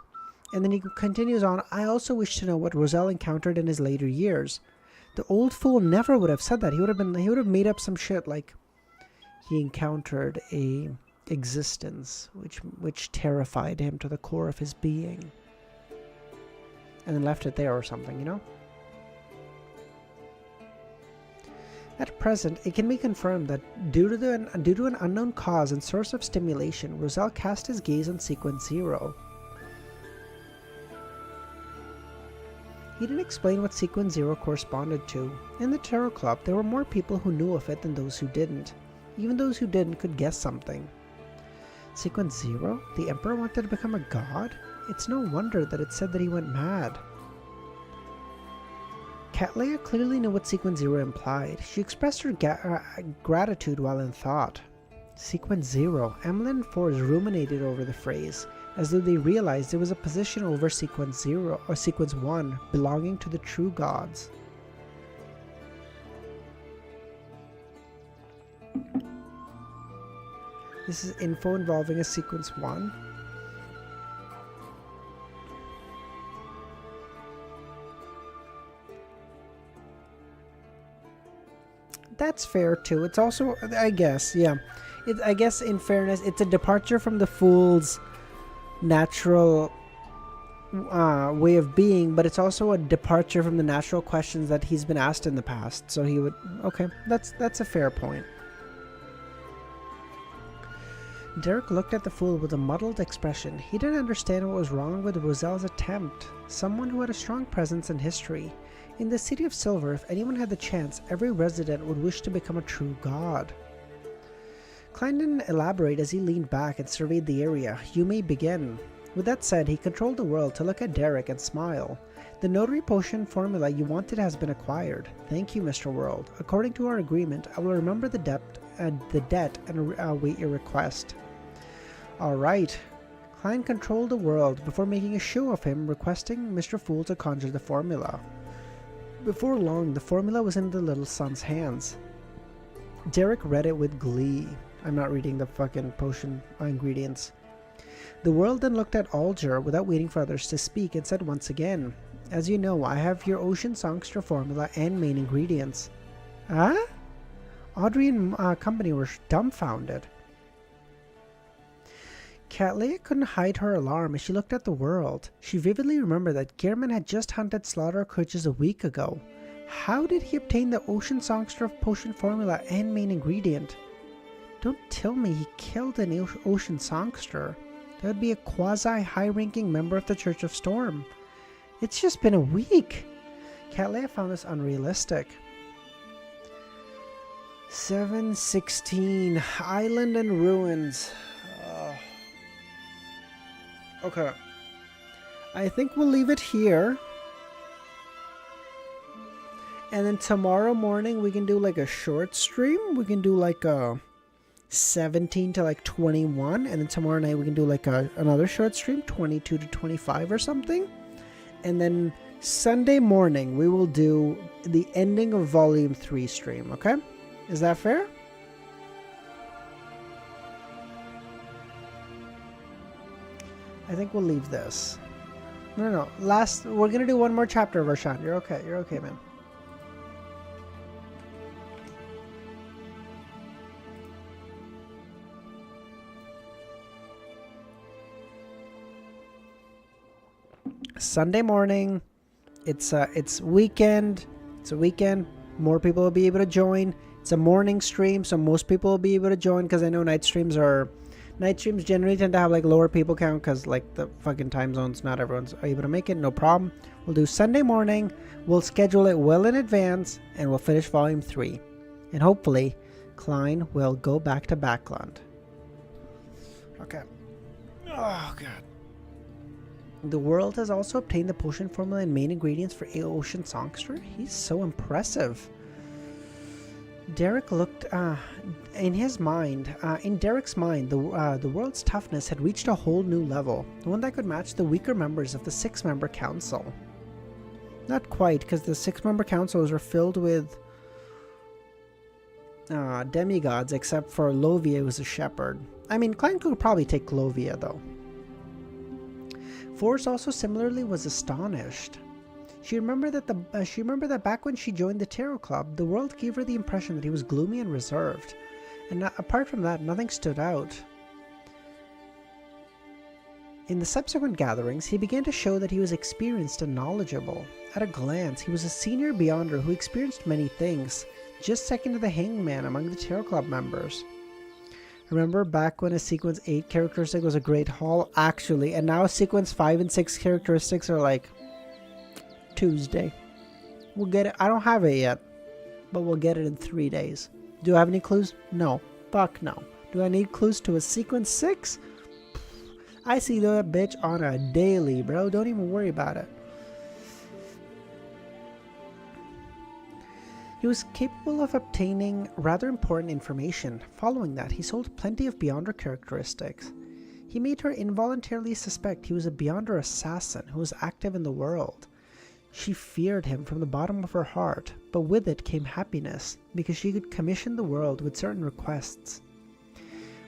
And then he continues on, I also wish to know what Roselle encountered in his later years. The old Fool never would have said that. He would have made up some shit like he encountered a existence which terrified him to the core of his being. And then left it there or something, you know? At present, it can be confirmed that due to an unknown cause and source of stimulation, Roselle cast his gaze on Sequence 0. He didn't explain what Sequence 0 corresponded to. In the Tarot Club, there were more people who knew of it than those who didn't. Even those who didn't could guess something. Sequence 0? The Emperor wanted to become a god? It's no wonder that it said that he went mad. Cattleya clearly knew what Sequence 0 implied. She expressed her gratitude while in thought. Sequence 0. Emlyn and Forrest ruminated over the phrase, as though they realized there was a position over Sequence 0 or Sequence 1 belonging to the true gods. This is info involving a Sequence 1. That's fair too. It's also, I guess, yeah. I guess in fairness, it's a departure from the Fool's natural way of being, but it's also a departure from the natural questions that he's been asked in the past. So he would, okay, that's a fair point. Derek looked at the Fool with a muddled expression. He didn't understand what was wrong with Roselle's attempt. Someone who had a strong presence in history. In the City of Silver, if anyone had the chance, every resident would wish to become a true god. Klein didn't elaborate as he leaned back and surveyed the area. You may begin. With that said, he controlled the world to look at Derek and smile. The notary potion formula you wanted has been acquired. Thank you, Mr. World. According to our agreement, I will remember the debt and await your request. Alright. Klein controlled the world before making a show of him, requesting Mr. Fool to conjure the formula. Before long, the formula was in the little son's hands. Derek read it with glee. I'm not reading the fucking potion ingredients. The world then looked at Alger without waiting for others to speak and said once again, "As you know, I have your ocean songster formula and main ingredients." Huh? Audrey and company were dumbfounded. Cattleya couldn't hide her alarm as she looked at the world. She vividly remembered that Gehrman had just hunted slaughter creatures a week ago. How did he obtain the ocean songster potion formula and main ingredient? Don't tell me he killed an ocean songster. That would be a quasi-high-ranking member of the Church of Storm. It's just been a week. Cattleya found this unrealistic. 7:16. Island and ruins. Okay. I think we'll leave it here. And then tomorrow morning we can do like a short stream. We can do like a 17 to like 21. And then tomorrow night we can do like another short stream, 22 to 25 or something. And then Sunday morning we will do the ending of Volume 3 stream, okay? Is that fair? I think we'll leave this. No. We're gonna do one more chapter, Varshan. You're okay. You're okay, man. Sunday morning. It's weekend. It's a weekend. More people will be able to join. It's a morning stream, so most people will be able to join because I know night streams generally tend to have like lower people count because like the fucking time zones, not everyone's able to make it. No problem. We'll do Sunday morning. We'll schedule it well in advance and we'll finish Volume 3. And hopefully Klein will go back to Backland. Okay. Oh, God. The world has also obtained the potion formula and main ingredients for Ocean Songster. He's so impressive. Derek looked in Derek's mind, the world's toughness had reached a whole new level, one that could match the weaker members of the 6-member council. Not quite, because the 6-member councils were filled with demigods, except for Lovia, who was a shepherd. I mean, Klein could probably take Lovia, though. Forrest also similarly was astonished. She remembered that back when she joined the Tarot Club, the world gave her the impression that he was gloomy and reserved. And apart from that, nothing stood out. In the subsequent gatherings, he began to show that he was experienced and knowledgeable. At a glance, he was a senior Beyonder who experienced many things, just second to the Hangman among the Tarot Club members. Remember back when a Sequence 8 characteristic was a Great Hall? Actually, and now Sequence 5 and 6 characteristics are like Tuesday. We'll get it. I don't have it yet, but we'll get it in 3 days. Do I have any clues? No. Fuck no. Do I need clues to a Sequence 6? I see that bitch on a daily, bro. Don't even worry about it. He was capable of obtaining rather important information. Following that, he sold plenty of Beyonder characteristics. He made her involuntarily suspect he was a Beyonder assassin who was active in the world. She feared him from the bottom of her heart, but with it came happiness, because she could commission the world with certain requests.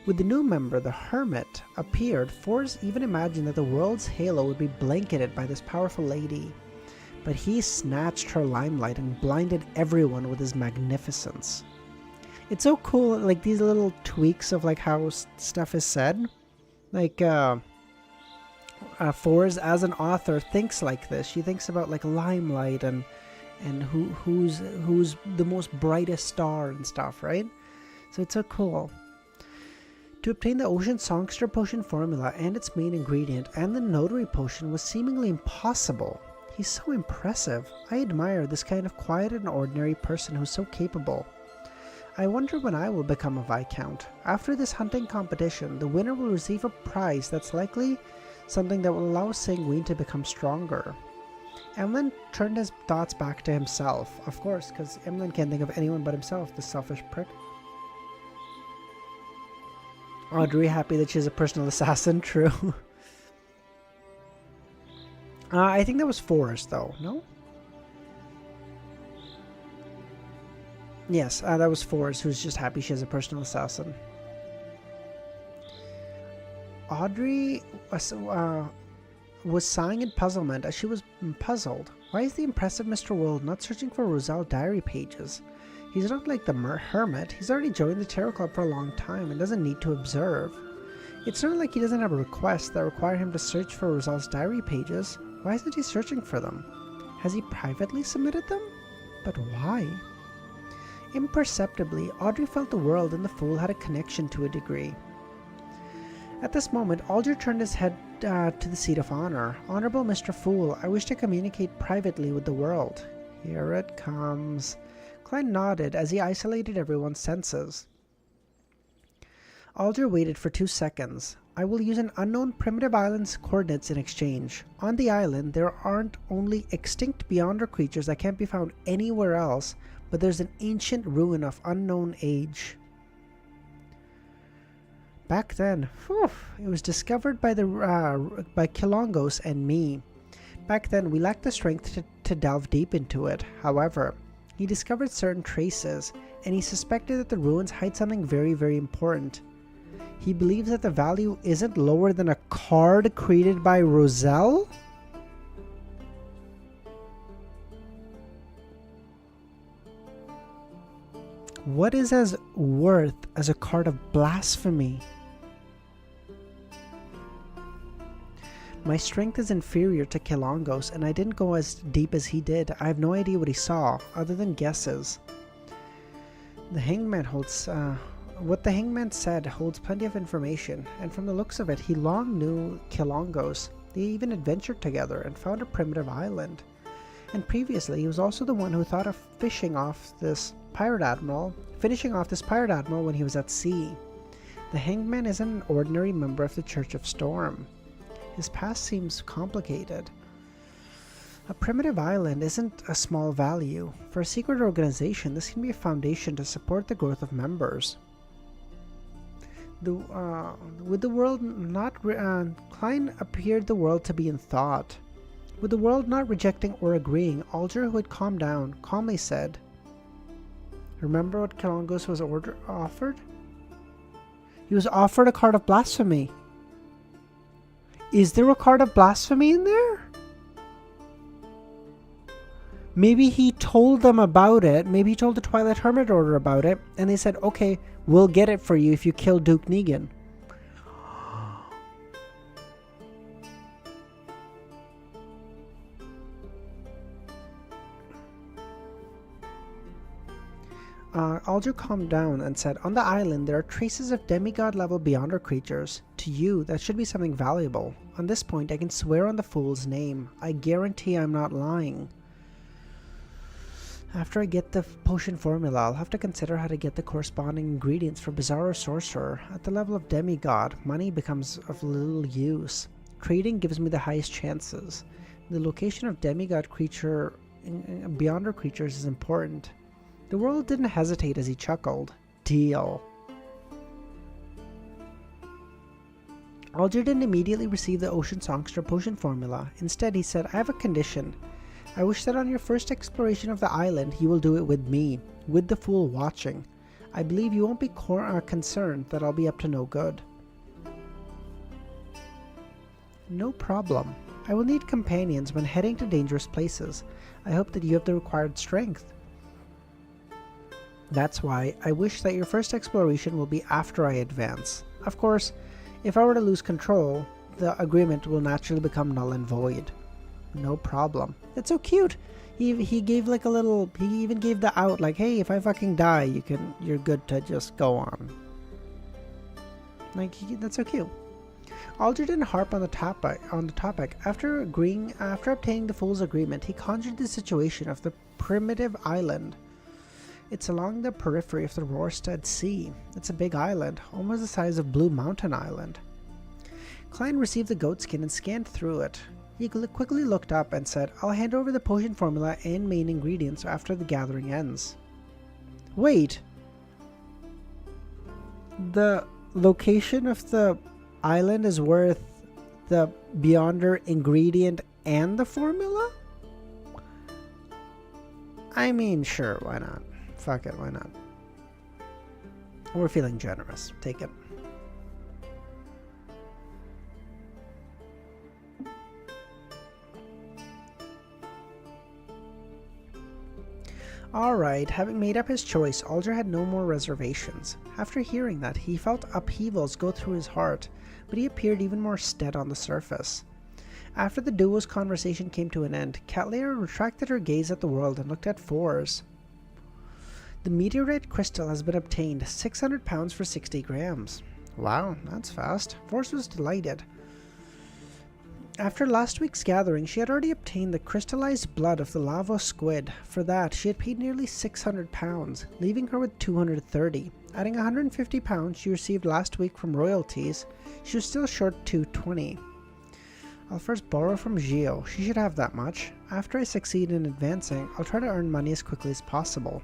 With the new member, the Hermit, appeared, Forrest even imagined that the world's halo would be blanketed by this powerful lady. But he snatched her limelight and blinded everyone with his magnificence. It's so cool, like these little tweaks of like how stuff is said. Like, Forrest as an author thinks like this. She thinks about like limelight and who's the most brightest star and stuff, right? So it's so cool. To obtain the Ocean Songster potion formula and its main ingredient and the Notary potion was seemingly impossible. He's so impressive. I admire this kind of quiet and ordinary person who's so capable. I wonder when I will become a Viscount. After this hunting competition, the winner will receive a prize that's likely something that will allow Sanguine to become stronger. Emlyn turned his thoughts back to himself, of course, because Emlyn can't think of anyone but himself, the selfish prick. Audrey, happy that she's a personal assassin, true. I think that was Forrest, though, no? Yes, that was Forrest, who's just happy she has a personal assassin. Audrey was sighing in puzzlement as she was puzzled. Why is the impressive Mr. World not searching for Roselle diary pages? He's not like the hermit. He's already joined the Tarot Club for a long time and doesn't need to observe. It's not like he doesn't have a request that require him to search for Roselle's diary pages. Why isn't he searching for them? Has he privately submitted them? But why? Imperceptibly, Audrey felt the world and the Fool had a connection to a degree. At this moment, Alger turned his head to the seat of honor. Honorable Mr. Fool, I wish to communicate privately with the world. Here it comes. Klein nodded as he isolated everyone's senses. Alger waited for 2 seconds. I will use an unknown primitive island's coordinates in exchange. On the island, there aren't only extinct Beyonder creatures that can't be found anywhere else, but there's an ancient ruin of unknown age. Back then, it was discovered by Kilongos and me. Back then, we lacked the strength to delve deep into it. However, he discovered certain traces, and he suspected that the ruins hide something very, very important. He believes that the value isn't lower than a card created by Roselle? What is as worth as a card of blasphemy? My strength is inferior to Kilongos, and I didn't go as deep as he did. I have no idea what he saw, other than guesses. The hangman holds... what the hangman said holds plenty of information, and from the looks of it, he long knew Kilongos. They even adventured together and found a primitive island. And previously, he was also the one who thought of finishing off this pirate admiral when he was at sea. The hangman isn't an ordinary member of the Church of Storm. His past seems complicated. A primitive island isn't a small value. For a secret organization, this can be a foundation to support the growth of members. With the world not... Klein appeared the world to be in thought. With the world not rejecting or agreeing, Alger, who had calmed down, calmly said, "Remember what Kilongos was offered? He was offered a card of blasphemy. Is there a card of blasphemy in there? Maybe he told them about it. Maybe he told the Twilight Hermit Order about it, and they said, okay, we'll get it for you if you kill Duke Negan." Alger calmed down and said, "On the island, there are traces of demigod-level Beyonder creatures. To you, that should be something valuable. On this point, I can swear on the Fool's name. I guarantee I'm not lying. After I get the potion formula, I'll have to consider how to get the corresponding ingredients for Bizarro Sorcerer. At the level of demigod, money becomes of little use. Trading gives me the highest chances. The location of demigod Beyonder creatures is important." The world didn't hesitate as he chuckled. Deal. Alger didn't immediately receive the Ocean Songster potion formula. Instead, he said, "I have a condition. I wish that on your first exploration of the island, you will do it with me, with the Fool watching. I believe you won't be concerned that I'll be up to no good." "No problem. I will need companions when heading to dangerous places. I hope that you have the required strength. That's why I wish that your first exploration will be after I advance. Of course, if I were to lose control, the agreement will naturally become null and void." "No problem." That's so cute. He gave like a little, he even gave the out like, hey, if I fucking die, you're good to just go on. Like, that's so cute. Alger didn't harp on the topic. After obtaining the Fool's agreement, he conjured the situation of the primitive island. It's along the periphery of the Rorstad Sea. It's a big island, almost the size of Blue Mountain Island. Klein received the goat skin and scanned through it. He quickly looked up and said, "I'll hand over the potion formula and main ingredients after the gathering ends." Wait! The location of the island is worth the Beyonder ingredient and the formula? I mean, sure, why not? Fuck it, why not? We're feeling generous. Take it. Alright, having made up his choice, Alger had no more reservations. After hearing that, he felt upheavals go through his heart, but he appeared even more stead on the surface. After the duo's conversation came to an end, Cattleya retracted her gaze at the world and looked at Fours. The meteorite crystal has been obtained, 600 pounds for 60 grams. Wow, that's fast. Fours was delighted. After last week's gathering, she had already obtained the crystallized blood of the lava squid. For that, she had paid nearly 600 pounds, leaving her with 230. Adding 150 pounds she received last week from royalties, she was still short 220. I'll first borrow from Gio. She should have that much. After I succeed in advancing, I'll try to earn money as quickly as possible.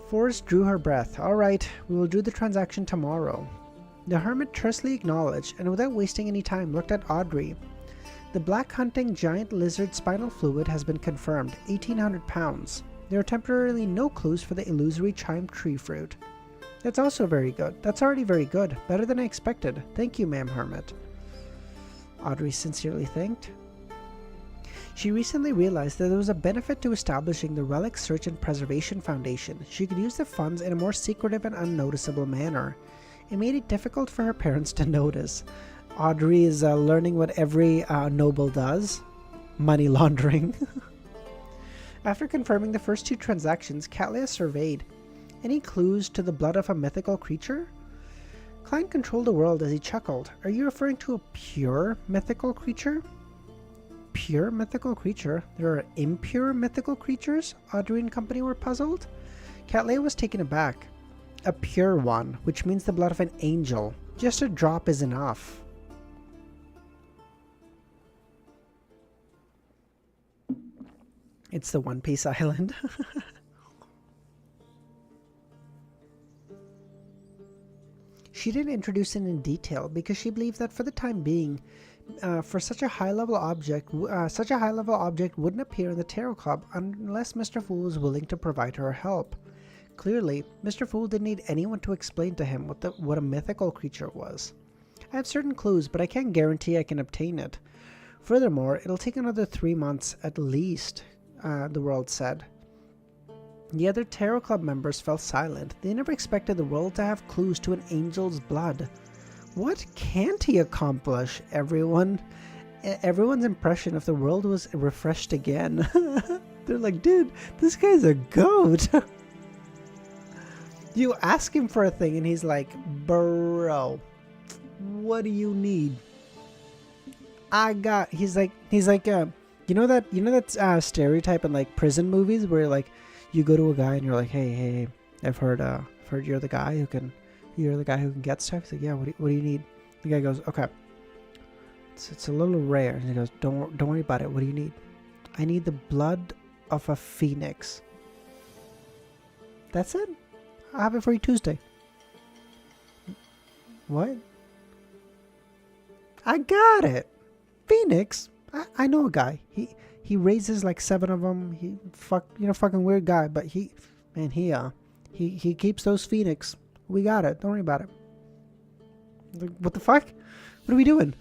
Forrest drew her breath. Alright, we will do the transaction tomorrow. The hermit tersely acknowledged, and without wasting any time looked at Audrey. The black hunting giant lizard spinal fluid has been confirmed, 1800 pounds. There are temporarily no clues for the illusory chime tree fruit. That's also very good. That's already very good. Better than I expected. Thank you, ma'am hermit. Audrey sincerely thanked. She recently realized that there was a benefit to establishing the Relic Search and Preservation Foundation. She could use the funds in a more secretive and unnoticeable manner. It made it difficult for her parents to notice. Audrey is learning what every noble does. Money laundering. After confirming the first two transactions, Cattleya surveyed. Any clues to the blood of a mythical creature? Klein controlled the world as he chuckled. Are you referring to a pure mythical creature? Pure mythical creature? There are impure mythical creatures? Audrey and company were puzzled. Cattleya was taken aback. A pure one, which means the blood of an angel. Just a drop is enough. It's the One Piece Island. She didn't introduce it in detail because she believed that for the time being, for such a high-level object wouldn't appear in the Tarot Club unless Mr. Fool was willing to provide her help. Clearly, Mr. Fool didn't need anyone to explain to him what a mythical creature was. I have certain clues, but I can't guarantee I can obtain it. Furthermore, it'll take another 3 months at least, the world said. The other Tarot Club members fell silent. They never expected the world to have clues to an angel's blood. What can't he accomplish? Everyone's impression of the world was refreshed again. They're like, dude, this guy's a goat. You ask him for a thing and he's like, bro, what do you need? He's like, you know that stereotype in like prison movies where like you go to a guy and you're like, hey, I've heard you're the guy who can get stuff. He's like, yeah, what do you need? The guy goes, okay, it's a little rare. And he goes, don't worry about it. What do you need? I need the blood of a phoenix. That's it. I'll have it for you Tuesday. What? I got it. Phoenix? I know a guy. He raises like 7 of them. Fucking weird guy. But he keeps those phoenix. We got it. Don't worry about it. Like, what the fuck? What are we doing?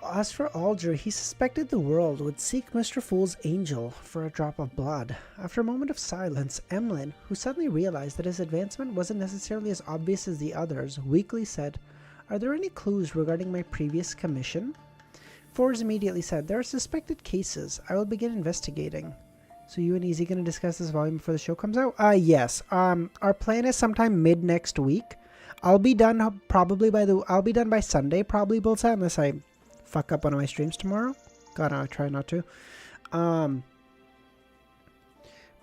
As for Alger, he suspected the world would seek Mr. Fool's angel for a drop of blood. After a moment of silence, Emlyn, who suddenly realized that his advancement wasn't necessarily as obvious as the others, weakly said, "Are there any clues regarding my previous commission?" Forbes immediately said, "There are suspected cases. I will begin investigating." So you and Easy going to discuss this volume before the show comes out? Yes. Our plan is sometime mid next week. I'll be done by Sunday, probably, Bullseye, unless I fuck up one of my streams tomorrow. God, I'll try not to.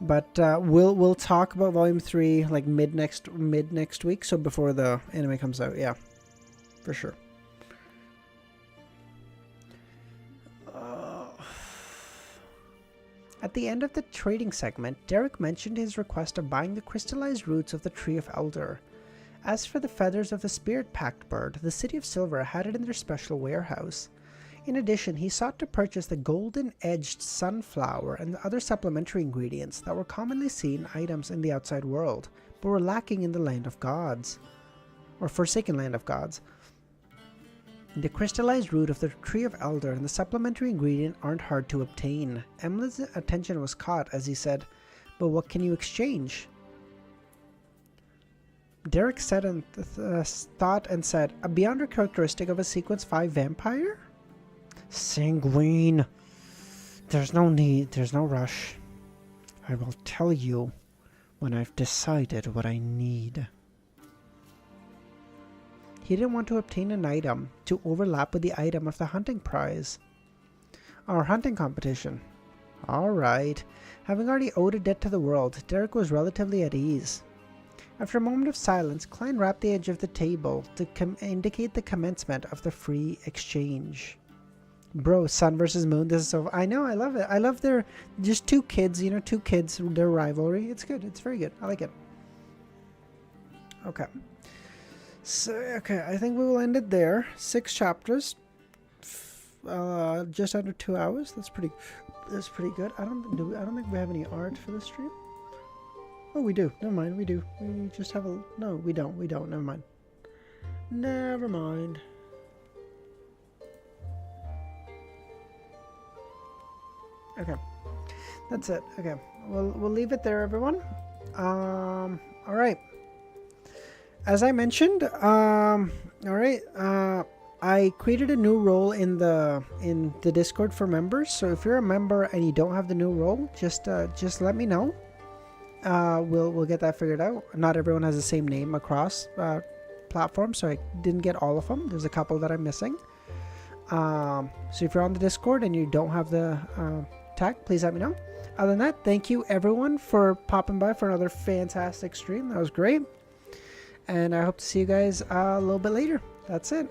But we'll talk about Volume 3 like mid next week, so before the anime comes out. Yeah, for sure. At the end of the trading segment, Derek mentioned his request of buying the crystallized roots of the Tree of Elder. As for the feathers of the Spirit Pact bird, the City of Silver had it in their special warehouse. In addition, he sought to purchase the golden-edged sunflower and the other supplementary ingredients that were commonly seen items in the outside world, but were lacking in the Land of Gods, or Forsaken Land of Gods. The crystallized root of the Tree of Elder and the supplementary ingredient aren't hard to obtain. Emlet's attention was caught as he said, "But what can you exchange?" Derek said and thought and said, "A beyonder characteristic of a Sequence 5 vampire?" "Sanguine. There's no need, there's no rush. I will tell you when I've decided what I need." He didn't want to obtain an item to overlap with the item of the hunting prize. Or hunting competition. Alright. Having already owed a debt to the world, Derek was relatively at ease. After a moment of silence, Klein rapped the edge of the table to indicate the commencement of the free exchange. Bro, sun versus moon, this is so... I know, I love it. I love their... Just two kids, you know, their rivalry. It's good, it's very good. I like it. Okay. So, okay, I think we will end it there. 6 chapters. Just under 2 hours. That's pretty good. I don't think we have any art for the stream. Oh, we do. Never mind, we do. We just have a... No, we don't. Never mind. Never mind. Okay. That's it. Okay. We'll leave it there, everyone. Alright. As I mentioned, alright, I created a new role in the Discord for members. So if you're a member and you don't have the new role, just let me know. We'll get that figured out. Not everyone has the same name across platforms, so I didn't get all of them. There's a couple that I'm missing. So if you're on the Discord and you don't have the tag, please let me know. Other than that, thank you everyone for popping by for another fantastic stream. That was great. And I hope to see you guys a little bit later. That's it.